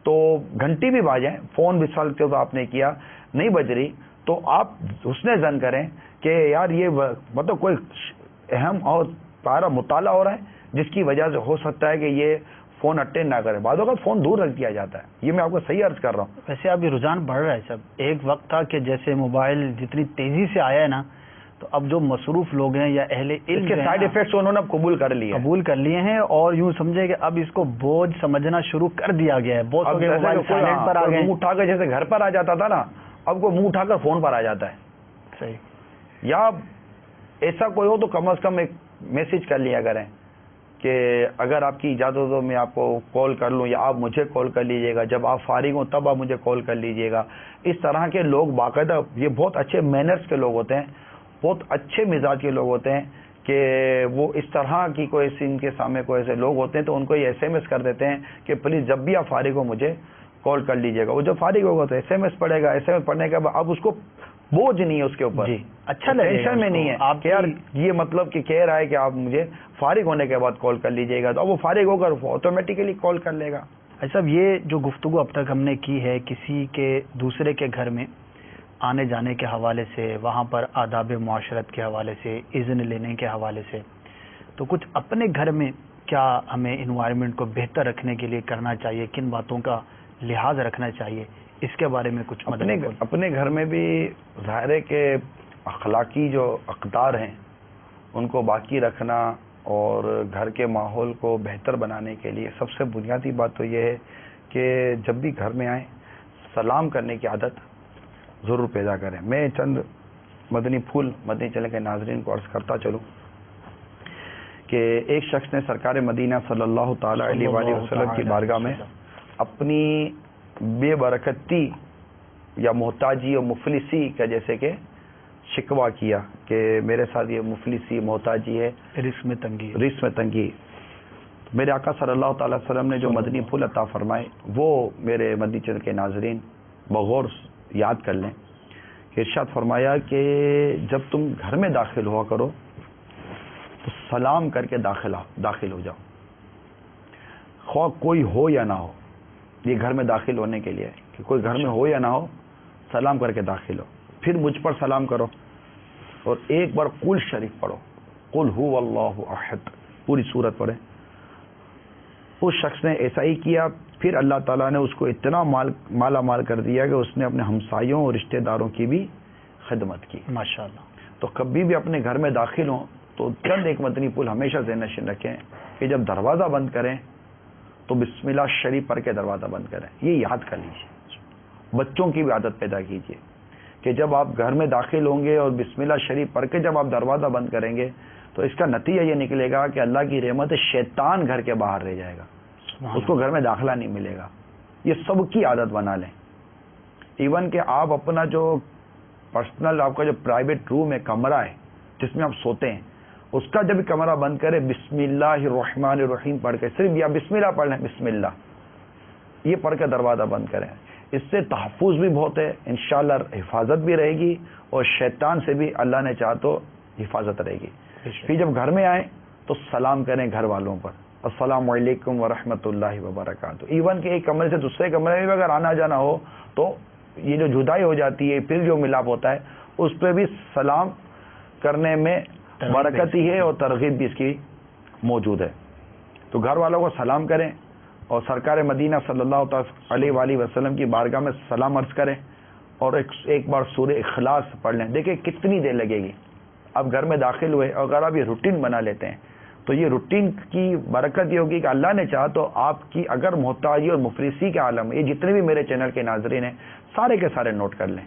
تو گھنٹی بھی بجائیں, فون بھی سال کے آپ نے کیا نہیں بج رہی تو آپ حسن ظن کریں کہ یار یہ مطلب کوئی اہم اور پارا مطالعہ ہو رہا ہے جس کی وجہ سے ہو سکتا ہے کہ یہ فون اٹینڈ نہ کرے. بعض اوقات فون دور رکھ دیا جاتا ہے. یہ میں آپ کو صحیح عرض کر رہا ہوں. ویسے اب یہ رجحان بڑھ رہا ہے سب. ایک وقت تھا کہ جیسے موبائل جتنی تیزی سے آیا ہے نا, تو اب جو مصروف لوگ ہیں یا اہل علم کے سائیڈ ایفیکٹس انہوں نے اب قبول کر لیے ہیں اور یوں سمجھے کہ اب اس کو بوجھ سمجھنا شروع کر دیا گیا ہے. بہت سائلنٹ پر آ گئے, منہ اٹھا کر جیسے گھر پر آ جاتا تھا نا, اب کو منہ اٹھا کر فون پر آ جاتا ہے. صحیح. یا ایسا کوئی ہو تو کم از کم ایک میسج کر لیا کریں کہ اگر آپ کی اجازت ہو میں آپ کو کال کر لوں, یا آپ مجھے کال کر لیجئے گا, جب آپ فارغ ہوں تب آپ مجھے کال کر لیجئے گا. اس طرح کے لوگ باقاعدہ, یہ بہت اچھے مینرز کے لوگ ہوتے ہیں, بہت اچھے مزاج کے لوگ ہوتے ہیں کہ وہ اس طرح کی کوئی ان کے سامنے کوئی ایسے لوگ ہوتے ہیں تو ان کو یہ SMS کر دیتے ہیں کہ پلیز جب بھی آپ فارغ ہو مجھے کال کر لیجئے گا. وہ جب فارغ ہوگا تو SMS پڑھے گا. SMS پڑھنے کے بعد اب اس کو بوجھ نہیں ہے اس کے اوپر, اچھا ٹینشن میں نہیں ہے آپ کہ یار یہ مطلب کہ کہہ رہا ہے کہ آپ مجھے فارغ ہونے کے بعد کال کر لیجئے گا, تو اب وہ فارغ ہو کر آٹومیٹیکلی کال کر لے گا. اچھا, یہ جو گفتگو اب تک ہم نے کی ہے کسی کے دوسرے کے گھر میں آنے جانے کے حوالے سے, وہاں پر آداب معاشرت کے حوالے سے, اذن لینے کے حوالے سے, تو کچھ اپنے گھر میں کیا ہمیں انوائرمنٹ کو بہتر رکھنے کے لیے کرنا چاہیے, کن باتوں کا لحاظ رکھنا چاہیے, اس کے بارے میں کچھ اپنے گھر میں بھی ظاہر ہے کہ اخلاقی جو اقدار ہیں ان کو باقی رکھنا اور گھر کے ماحول کو بہتر بنانے کے لیے سب سے بنیادی بات تو یہ ہے کہ جب بھی گھر میں آئیں سلام کرنے کی عادت ضرور پیدا کریں. میں چند مدنی پھول مدنی چینل کے ناظرین کو عرض کرتا چلوں کہ ایک شخص نے سرکار مدینہ صلی اللہ تعالی علیہ وآلہ وسلم کی بارگاہ میں اپنی بے برکتی یا محتاجی اور مفلسی کا جیسے کہ شکوہ کیا کہ میرے ساتھ یہ مفلسی محتاجی ہے, رزق میں تنگی. میرے آقا صلی اللہ تعالی وسلم نے جو مدنی پھول عطا فرمائے وہ میرے مدنی چینل کے ناظرین بغور یاد کر لیں کہ ارشاد فرمایا کہ جب تم گھر میں داخل ہوا کرو تو سلام کر کے داخل ہو جاؤ, خواہ کوئی ہو یا نہ ہو. یہ گھر میں داخل ہونے کے لیے کہ کوئی گھر میں ہو یا نہ ہو سلام کر کے داخل ہو. پھر مجھ پر سلام کرو اور ایک بار قل شریف پڑھو, قل هو اللہ احد, پوری سورت پڑھے. اس شخص نے ایسا ہی کیا, پھر اللہ تعالیٰ نے اس کو اتنا مالا مال کر دیا کہ اس نے اپنے ہمسایوں اور رشتہ داروں کی بھی خدمت کی. ماشاءاللہ. تو کبھی بھی اپنے گھر میں داخل ہوں تو چند ایک مدنی پھول ہمیشہ ذہن نشین رکھیں کہ جب دروازہ بند کریں تو بسم اللہ شریف پڑھ کے دروازہ بند کریں. یہ یاد کر لیجیے. بچوں کی بھی عادت پیدا کیجیے کہ جب آپ گھر میں داخل ہوں گے اور بسم اللہ شریف پڑھ کے جب آپ دروازہ بند کریں گے تو اس کا نتیجہ یہ نکلے گا کہ اللہ کی رحمت شیطان گھر کے باہر رہ جائے گا, اس کو گھر میں داخلہ نہیں ملے گا. یہ سب کی عادت بنا لیں. ایون کہ آپ اپنا جو پرسنل آپ کا جو پرائیویٹ روم ہے, کمرہ ہے جس میں آپ سوتے ہیں, اس کا جب کمرہ بند کرے بسم اللہ الرحمن الرحیم پڑھ کے, صرف یا بسم اللہ پڑھ لیں, بسم اللہ یہ پڑھ کے دروازہ بند کریں. اس سے تحفظ بھی بہت ہے, انشاءاللہ حفاظت بھی رہے گی اور شیطان سے بھی اللہ نے چاہا تو حفاظت رہے گی. پھر جب گھر میں آئیں تو سلام کریں گھر والوں پر, السلام علیکم ورحمۃ اللہ وبرکاتہ. ایون کہ ایک کمرے سے دوسرے کمرے میں بھی اگر آنا جانا ہو تو یہ جو جدائی ہو جاتی ہے پھر جو ملاپ ہوتا ہے اس پہ بھی سلام کرنے میں برکت ہی ہے اور ترغیب بھی اس کی موجود ہے. تو گھر والوں کو سلام کریں اور سرکار مدینہ صلی اللہ علیہ وآلہ وسلم کی بارگاہ میں سلام عرض کریں اور ایک بار سورہ اخلاص پڑھ لیں. دیکھیں کتنی دیر لگے گی. آپ گھر میں داخل ہوئے اور اگر آپ یہ روٹین بنا لیتے ہیں تو یہ روٹین کی برکت یہ ہوگی کہ اللہ نے چاہا تو آپ کی اگر محتاجی اور مفلسی کے عالم یہ جتنے بھی میرے چینل کے ناظرین ہیں سارے کے سارے نوٹ کر لیں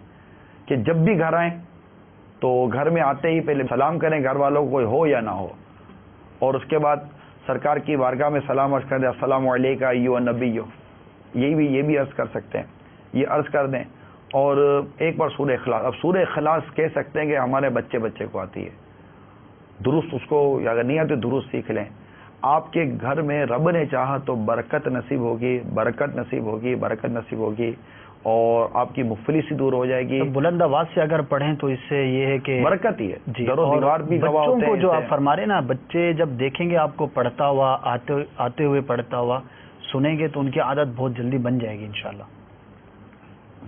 کہ جب بھی گھر آئیں تو گھر میں آتے ہی پہلے سلام کریں گھر والوں کو, کوئی ہو یا نہ ہو, اور اس کے بعد سرکار کی بارگاہ میں سلام عرض کر دیں, السلام علیکم ایھا النبی. یہ بھی عرض کر سکتے ہیں, یہ عرض کر دیں. اور ایک بار سورہ اخلاص, اب سورہ اخلاص کہہ سکتے ہیں کہ ہمارے بچے کو آتی ہے, درست اس کو اگر نہیں آتی درست سیکھ لیں. آپ کے گھر میں رب نے چاہا تو برکت نصیب ہوگی اور آپ کی مفلسی دور ہو جائے گی. بلند آواز سے اگر پڑھیں تو اس سے یہ ہے کہ برکت ہی ہے. جی, در و دیوار بھی گواہ ہوتے ہیں. بچوں کو جو آپ فرما رہے ہیں نا, بچے جب دیکھیں گے آپ کو پڑھتا ہوا آتے ہوئے پڑھتا ہوا سنیں گے تو ان کی عادت بہت جلدی بن جائے گی انشاءاللہ.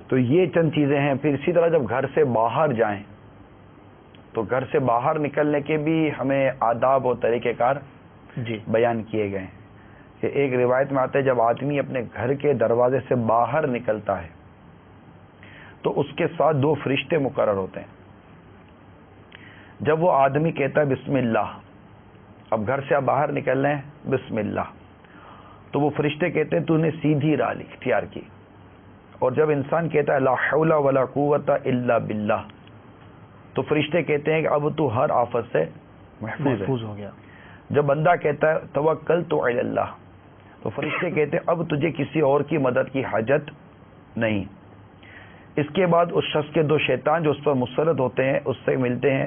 تو یہ چند چیزیں ہیں. پھر اسی طرح جب گھر سے باہر جائیں تو گھر سے باہر نکلنے کے بھی ہمیں آداب اور طریقہ کار بیان کیے گئے ہیں کہ ایک روایت میں آتا ہے جب آدمی اپنے گھر کے دروازے سے باہر نکلتا ہے تو اس کے ساتھ 2 فرشتے مقرر ہوتے ہیں. جب وہ آدمی کہتا ہے بسم اللہ, اب گھر سے آپ باہر نکل رہے ہیں بسم اللہ, تو وہ فرشتے کہتے ہیں تو نے سیدھی راہ اختیار کی. اور جب انسان کہتا ہے لا حول ولا قوت الا باللہ تو فرشتے کہتے ہیں کہ اب تو ہر آفت سے محفوظ ہو گیا. جب بندہ کہتا ہے توکلت علی اللہ تو فرشتے کہتے ہیں اب تجھے کسی اور کی مدد کی حاجت نہیں. اس کے بعد اس شخص کے 2 شیطان جو اس پر مسلط ہوتے ہیں اس سے ملتے ہیں.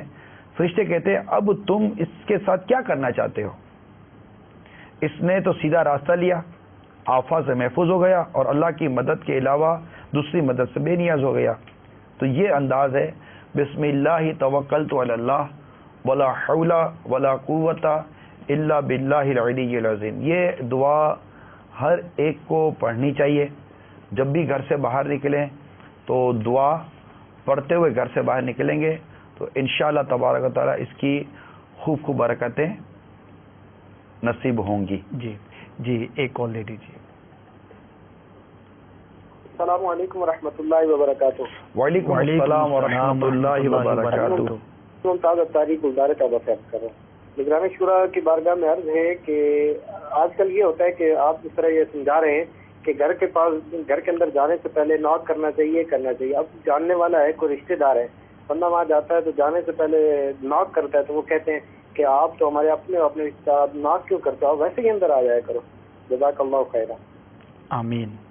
فرشتے کہتے ہیں اب تم اس کے ساتھ کیا کرنا چاہتے ہو. اس نے تو سیدھا راستہ لیا, آفات سے محفوظ ہو گیا اور اللہ کی مدد کے علاوہ دوسری مدد سے بے نیاز ہو گیا. تو یہ انداز ہے بسم اللہ توکلت علی اللہ ولا حول ولا قوت الا باللہ العلی العظیم. یہ دعا ہر ایک کو پڑھنی چاہیے. جب بھی گھر سے باہر نکلیں تو دعا پڑھتے ہوئے گھر سے باہر نکلیں گے تو انشاءاللہ تبارک و تعالی اس کی خوب برکتیں نصیب ہوں گی. جی ایک کال لے لیجیے. السلام علیکم ورحمۃ اللہ وبرکاتہ. وعلیکم السلام ورحمۃ اللہ وبرکاتہ. ممتاز اتاری گلدار کا بات کر رہا ہوں. نگران شورا کی بارگاہ میں عرض ہے کہ آج کل یہ ہوتا ہے کہ آپ جس طرح یہ سمجھا رہے ہیں کہ گھر کے اندر جانے سے پہلے نوک کرنا چاہیے. اب جاننے والا ہے، کوئی رشتہ دار ہے، بندہ وہاں جاتا ہے تو جانے سے پہلے نوک کرتا ہے تو وہ کہتے ہیں کہ آپ تو ہمارے اپنے رشتہ دار، نوک کیوں کرتے ہو، ویسے ہی اندر آ جایا کرو. جزاک اللہ خیرا. آمین.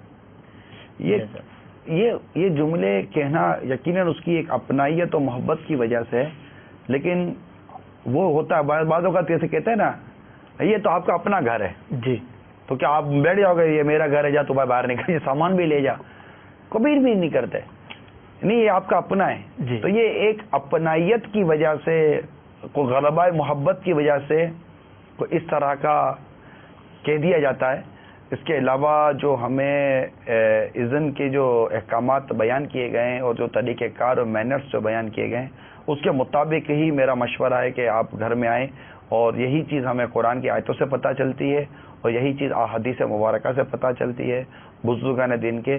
یہ جملے کہنا یقیناً اس کی ایک اپنائیت و محبت کی وجہ سے ہے، لیکن وہ ہوتا ہے بعض اوقات کیسے کہتے ہیں نا، یہ تو آپ کا اپنا گھر ہے جی، تو کیا آپ بیٹھ جاؤ گے یہ میرا گھر ہے، جا تو باہر نکل، یہ سامان بھی لے جا. کبھی بھی نہیں کرتے، نہیں یہ آپ کا اپنا ہے جی. تو یہ ایک اپنائیت کی وجہ سے، کو غلبہ محبت کی وجہ سے کو اس طرح کا کہہ دیا جاتا ہے. اس کے علاوہ جو ہمیں اذن کے جو احکامات بیان کیے گئے ہیں اور جو طریقہ کار اور مینرز جو بیان کیے گئے ہیں اس کے مطابق ہی میرا مشورہ ہے کہ آپ گھر میں آئیں. اور یہی چیز ہمیں قرآن کی آیتوں سے پتہ چلتی ہے اور یہی چیز احادیث مبارکہ سے پتہ چلتی ہے، بزرگان دین کے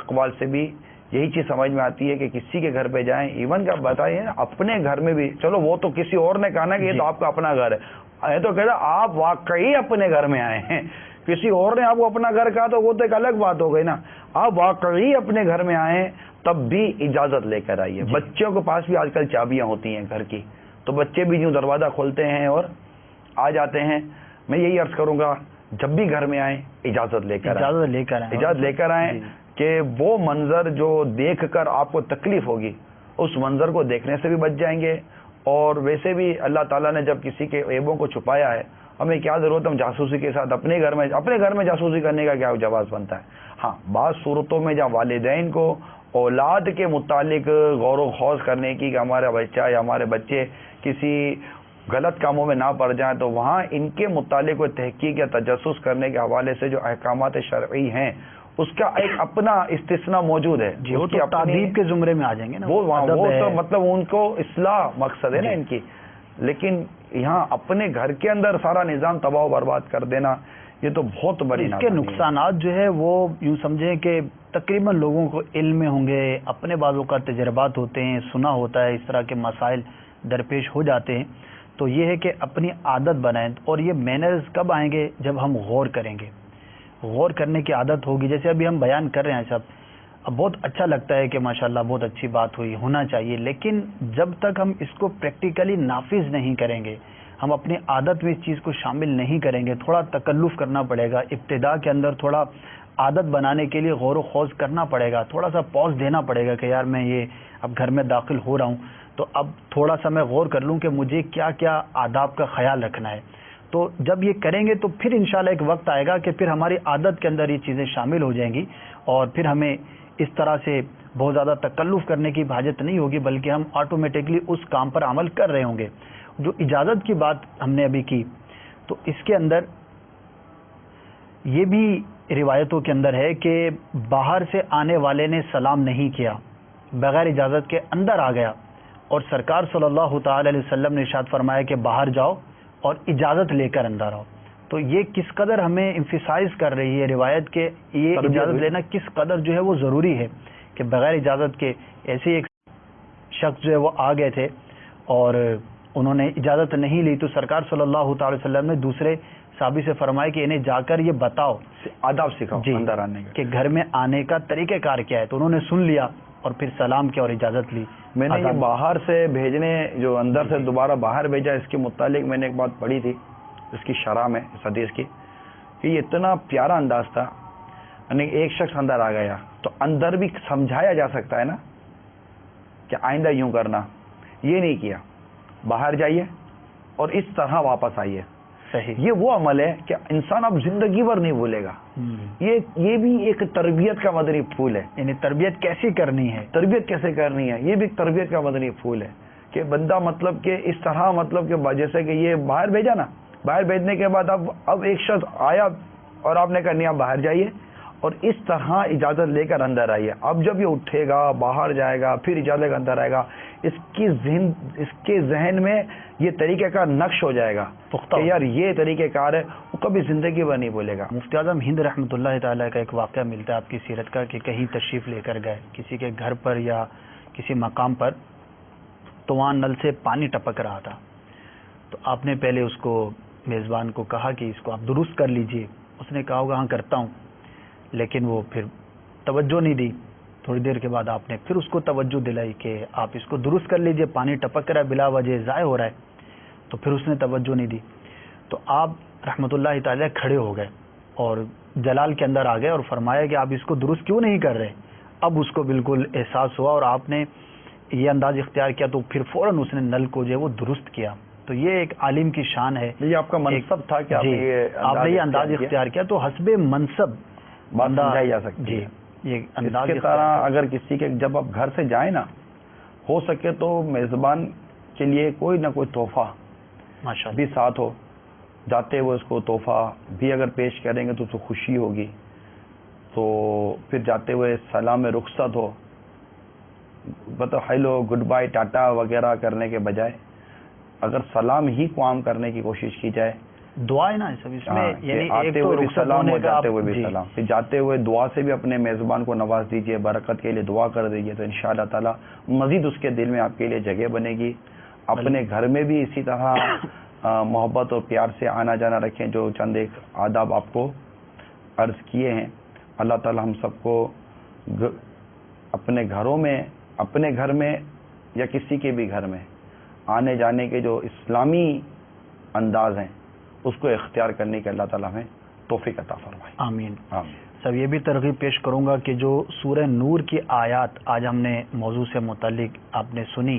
اقوال سے بھی یہی چیز سمجھ میں آتی ہے کہ کسی کے گھر پہ جائیں، ایون کا بتائیے اپنے گھر میں بھی، چلو وہ تو کسی اور نے کہا نا کہ یہ تو آپ کا اپنا گھر ہے، یہ تو کہتا آپ واقعی اپنے گھر میں آئے ہیں. کسی اور نے آپ کو اپنا گھر کہا تو وہ تو ایک الگ بات ہو گئی نا. آپ واقعی اپنے گھر میں آئیں تب بھی اجازت لے کر آئیے. بچوں کے پاس بھی آج کل چابیاں ہوتی ہیں گھر کی، تو بچے بھی یوں دروازہ کھولتے ہیں اور آ جاتے ہیں. میں یہی عرض کروں گا جب بھی گھر میں آئیں اجازت لے کر آئیں کہ وہ منظر جو دیکھ کر آپ کو تکلیف ہوگی اس منظر کو دیکھنے سے بھی بچ جائیں گے. اور ویسے بھی اللہ تعالیٰ نے جب کسی کے عیبوں کو چھپایا ہے، ہمیں کیا ضرورت ہے ہم جاسوسی کے ساتھ اپنے گھر میں جاسوسی کرنے کا کیا جواز بنتا ہے. ہاں بعض صورتوں میں جہاں والدین کو اولاد کے متعلق غور و خوض کرنے کی کہ ہمارا بچہ یا ہمارے بچے کسی غلط کاموں میں نہ پڑ جائیں تو وہاں ان کے متعلق کوئی تحقیق یا تجسس کرنے کے حوالے سے جو احکامات شرعی ہیں اس کا ایک اپنا استثناء موجود ہے. وہ تو تعذیب کے زمرے میں آ جائیں گے نا، وہ تو مطلب ان کو اصلاح مقصد ہے نا ان کی. لیکن یہاں اپنے گھر کے اندر سارا نظام تباہ و برباد کر دینا یہ تو بہت بڑی اس کے نقصانات جو ہے وہ یوں سمجھیں کہ تقریباً لوگوں کو علم میں ہوں گے، اپنے بعضوں کا تجربات ہوتے ہیں، سنا ہوتا ہے، اس طرح کے مسائل درپیش ہو جاتے ہیں. تو یہ ہے کہ اپنی عادت بنائیں. اور یہ مینرز کب آئیں گے؟ جب ہم غور کریں گے، غور کرنے کی عادت ہوگی. جیسے ابھی ہم بیان کر رہے ہیں صاحب، اب بہت اچھا لگتا ہے کہ ماشاءاللہ بہت اچھی بات ہوئی، ہونا چاہیے، لیکن جب تک ہم اس کو پریکٹیکلی نافذ نہیں کریں گے، ہم اپنی عادت میں اس چیز کو شامل نہیں کریں گے، تھوڑا تکلف کرنا پڑے گا. ابتدا کے اندر تھوڑا عادت بنانے کے لیے غور و خوض کرنا پڑے گا، تھوڑا سا پاز دینا پڑے گا کہ یار میں یہ اب گھر میں داخل ہو رہا ہوں تو اب تھوڑا سا میں غور کر لوں کہ مجھے کیا کیا آداب کا خیال رکھنا ہے. تو جب یہ کریں گے تو پھر انشاءاللہ ایک وقت آئے گا کہ پھر ہماری عادت کے اندر یہ چیزیں شامل ہو جائیں گی اور پھر ہمیں اس طرح سے بہت زیادہ تکلف کرنے کی حاجت نہیں ہوگی، بلکہ ہم آٹومیٹکلی اس کام پر عمل کر رہے ہوں گے. جو اجازت کی بات ہم نے ابھی کی تو اس کے اندر یہ بھی روایتوں کے اندر ہے کہ باہر سے آنے والے نے سلام نہیں کیا، بغیر اجازت کے اندر آ گیا، اور سرکار صلی اللہ تعالی علیہ وسلم نے ارشاد فرمایا کہ باہر جاؤ اور اجازت لے کر اندر آؤ. تو یہ کس قدر ہمیں امفیسائز کر رہی ہے روایت کے یہ اجازت لینا کس قدر جو ہے وہ ضروری ہے کہ بغیر اجازت کے. ایسے ایک شخص جو ہے وہ آ گئے تھے اور انہوں نے اجازت نہیں لی تو سرکار صلی اللہ تعالی وسلم نے دوسرے صحابی سے فرمایا کہ انہیں جا کر یہ بتاؤ، آداب سکھاؤ جی اندر آنے کا، کہ گھر میں آنے کا طریقہ کار کیا ہے. تو انہوں نے سن لیا اور پھر سلام کیا اور اجازت لی. میں نے یہ باہر سے بھیجنے جو اندر سے دوبارہ باہر بھیجا اس کے متعلق میں نے ایک بات پڑھی تھی اس کی شرح میں اس حدیث کی کہ یہ اتنا پیارا انداز تھا، یعنی ایک شخص اندر آ گیا تو اندر بھی سمجھایا جا سکتا ہے نا کہ آئندہ یوں کرنا، یہ نہیں کیا، باہر جائیے اور اس طرح واپس آئیے. صحیح. یہ وہ عمل ہے کہ انسان اب زندگی بھر نہیں بھولے گا. یہ بھی ایک تربیت کا مدنی پھول ہے. یعنی تربیت کیسی کرنی ہے، تربیت کیسے کرنی ہے، یہ بھی ایک تربیت کا مدنی پھول ہے کہ بندہ مطلب کہ اس طرح مطلب کہ جیسے کہ یہ باہر بھیجا نا، باہر بھیجنے کے بعد اب ایک شخص آیا اور آپ نے کہا نہیں آپ باہر جائیے اور اس طرح اجازت لے کر اندر آئیے. اب جب یہ اٹھے گا باہر جائے گا پھر اجازت لے کر اندر آئے گا، اس کے ذہن میں یہ طریقہ کار نقش ہو جائے گا کہ یار یہ طریقہ کار ہے، وہ کبھی زندگی بھر نہیں بھولے گا. مفتی اعظم ہند رحمۃ اللہ تعالیٰ کا ایک واقعہ ملتا ہے آپ کی سیرت کا کہ کہیں تشریف لے کر گئے کسی کے گھر پر یا کسی مقام پر، تو وہاں نل سے پانی ٹپک رہا تھا. تو آپ نے پہلے اس کو میزبان کو کہا کہ اس کو آپ درست کر لیجئے. اس نے کہا ہوگا ہاں کرتا ہوں، لیکن وہ پھر توجہ نہیں دی. تھوڑی دیر کے بعد آپ نے پھر اس کو توجہ دلائی کہ آپ اس کو درست کر لیجئے، پانی ٹپک رہا ہے بلا وجہ، ضائع ہو رہا ہے. تو پھر اس نے توجہ نہیں دی. تو آپ رحمۃ اللہ تعالیٰ کھڑے ہو گئے اور جلال کے اندر آ گئے اور فرمایا کہ آپ اس کو درست کیوں نہیں کر رہے. اب اس کو بالکل احساس ہوا اور آپ نے یہ انداز اختیار کیا تو پھر فوراً اس نے نل کو جو ہے وہ درست کیا. تو یہ ایک عالم کی شان ہے. یہ آپ کا منصب تھا کہ آپ نے یہ انداز اختیار کیا. تو حسب منصب بات سمجھائی جا سکتی ہے. یہ اس انداز کی طرح اگر کسی کے جب آپ گھر سے جائیں نا، ہو سکے تو میزبان کے لیے کوئی نہ کوئی تحفہ ماشاء بھی ساتھ ہو. جاتے ہوئے اس کو تحفہ بھی اگر پیش کریں گے تو اس کو خوشی ہوگی. تو پھر جاتے ہوئے سلام رخصت ہو، مطلب ہیلو گڈ بائی ٹاٹا وغیرہ کرنے کے بجائے اگر سلام ہی کو عام کرنے کی کوشش کی جائے. دعا ہے نا سب اس میں، یعنی آتے ہوئے بھی سلام اور جاتے ہوئے بھی سلام. پھر جاتے ہوئے دعا سے بھی اپنے میزبان کو نواز دیجیے، برکت کے لیے دعا کر دیجیے. تو انشاءاللہ تعالی مزید اس کے دل میں آپ کے لیے جگہ بنے گی. اپنے گھر میں بھی اسی طرح محبت اور پیار سے آنا جانا رکھیں. جو چند ایک آداب آپ کو عرض کیے ہیں، اللہ تعالی ہم سب کو اپنے گھروں میں، اپنے گھر میں یا کسی کے بھی گھر میں آنے جانے کے جو اسلامی انداز ہیں اس کو اختیار کرنے کے اللہ تعالیٰ ہمیں توفیق عطا فرمائے. آمین. آمین. سب یہ بھی ترغیب پیش کروں گا کہ جو سورہ نور کی آیات آج ہم نے موضوع سے متعلق آپ نے سنی،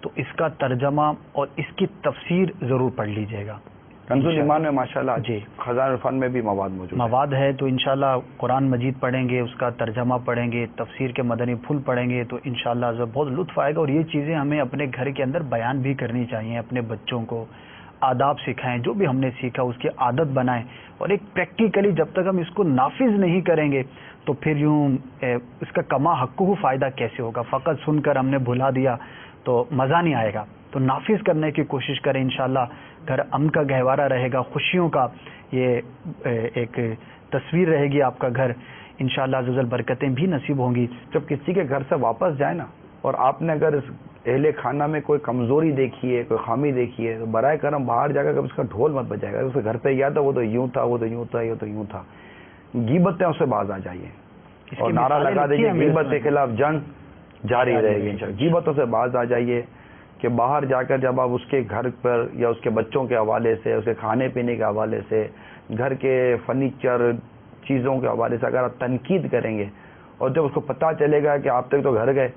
تو اس کا ترجمہ اور اس کی تفسیر ضرور پڑھ لیجئے گا. کنز الایمان میں ماشاءاللہ جی خزائن الفن میں بھی مواد ہے. تو انشاءاللہ قرآن مجید پڑھیں گے، اس کا ترجمہ پڑھیں گے، تفسیر کے مدنی پھول پڑھیں گے، تو انشاءاللہ بہت لطف آئے گا. اور یہ چیزیں ہمیں اپنے گھر کے اندر بیان بھی کرنی چاہیے. اپنے بچوں کو آداب سکھائیں، جو بھی ہم نے سیکھا اس کی عادت بنائیں. اور ایک پریکٹیکلی جب تک ہم اس کو نافذ نہیں کریں گے تو پھر یوں اس کا کما حقہ فائدہ کیسے ہوگا. فقط سن کر ہم نے بھلا دیا تو مزہ نہیں آئے گا. تو نافذ کرنے کی کوشش کریں. انشاءاللہ گھر امن کا گہوارہ رہے گا، خوشیوں کا یہ ایک تصویر رہے گی آپ کا گھر. انشاءاللہ عز و جل برکتیں بھی نصیب ہوں گی. جب کسی کے گھر سے واپس جائے نا، اور آپ نے اگر اس اہل خانہ میں کوئی کمزوری دیکھی ہے، کوئی خامی دیکھی ہے، تو برائے کرم باہر جا کر اس کا ڈھول مت بجائے گا. اس کے گھر پہ یا تو وہ تو یوں تھا، وہ تو یوں تھا، یہ تو یوں تھا. غیبتیں اس سے باز آ جائیے اور نعرہ لگا دیجیے غیبت کے خلاف جنگ جاری رہے گی. غیبتوں سے باز آ جائیے کہ باہر جا کر جب آپ اس کے گھر پر یا اس کے بچوں کے حوالے سے، اس کے کھانے پینے کے حوالے سے، گھر کے فرنیچر چیزوں کے حوالے سے اگر آپ تنقید کریں گے، اور جب اس کو پتہ چلے گا کہ آپ تک تو گھر گئے،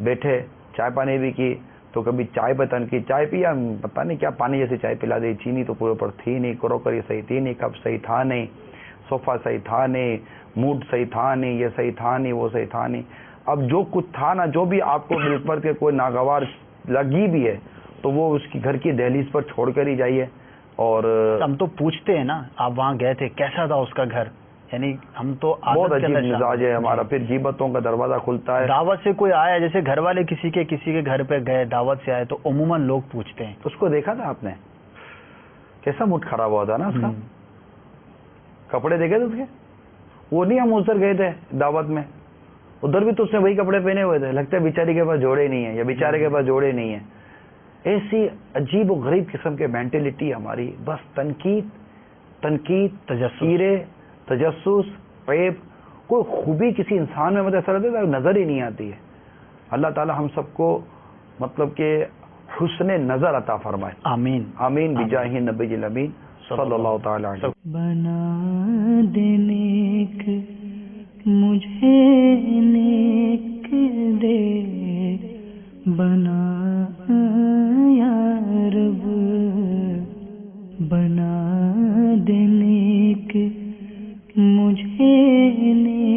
بیٹھے، چائے پانی بھی کی، تو کبھی چائے پہ تنقید، چائے پیا پتہ نہیں کیا پانی جیسی چائے پلا دی، چینی تو پورے پر تھی نہیں، کروکری صحیح تھی نہیں، کپ صحیح تھا نہیں، صوفہ صحیح تھا نہیں، موڈ صحیح تھا نہیں، یہ صحیح تھا نہیں، وہ صحیح تھا نہیں. اب جو کچھ تھا نا، جو بھی آپ کو مل پر کے کوئی ناگوار لگی بھی ہے تو وہ اس کی گھر کی دہلیز پر چھوڑ کر ہی جائیے. اور ہم تو پوچھتے ہیں نا، آپ وہاں گئے تھے کیسا تھا اس کا گھر، یعنی ہم تو بہت عجیب مزاج ہے ہمارا. پھر غیبتوں کا دروازہ کھلتا ہے. دعوت سے کوئی آیا، جیسے گھر والے کسی کے گھر پہ گئے، دعوت سے آئے، تو عموماً لوگ پوچھتے ہیں. اس کو دیکھا تھا آپ نے کیسا موڈ خراب ہوا تھا نا اس کا؟ کپڑے دیکھے تھے اس کے؟ وہ نہیں ہم ادھر گئے تھے دعوت میں، ادھر بھی تو اس نے وہی کپڑے پہنے ہوئے تھے. لگتا ہے بیچاری کے پاس جوڑے نہیں ہیں یا بیچارے کے پاس جوڑے نہیں ہیں. ایسی عجیب و غریب قسم کے مینٹلٹی ہماری. بس تنقید تجسس عیب، کوئی خوبی کسی انسان میں مجھے ایسا لگتا ہے نظر ہی نہیں آتی ہے. اللہ تعالی ہم سب کو مطلب کہ حسن نظر عطا فرمائے. آمین آمین بجاہ نبی الامین صلی اللہ تعالی علیہ وسلم. بنا دے نیک مجھے نیک دے، بنا یا رب، بنا دے نیک مجھے نیک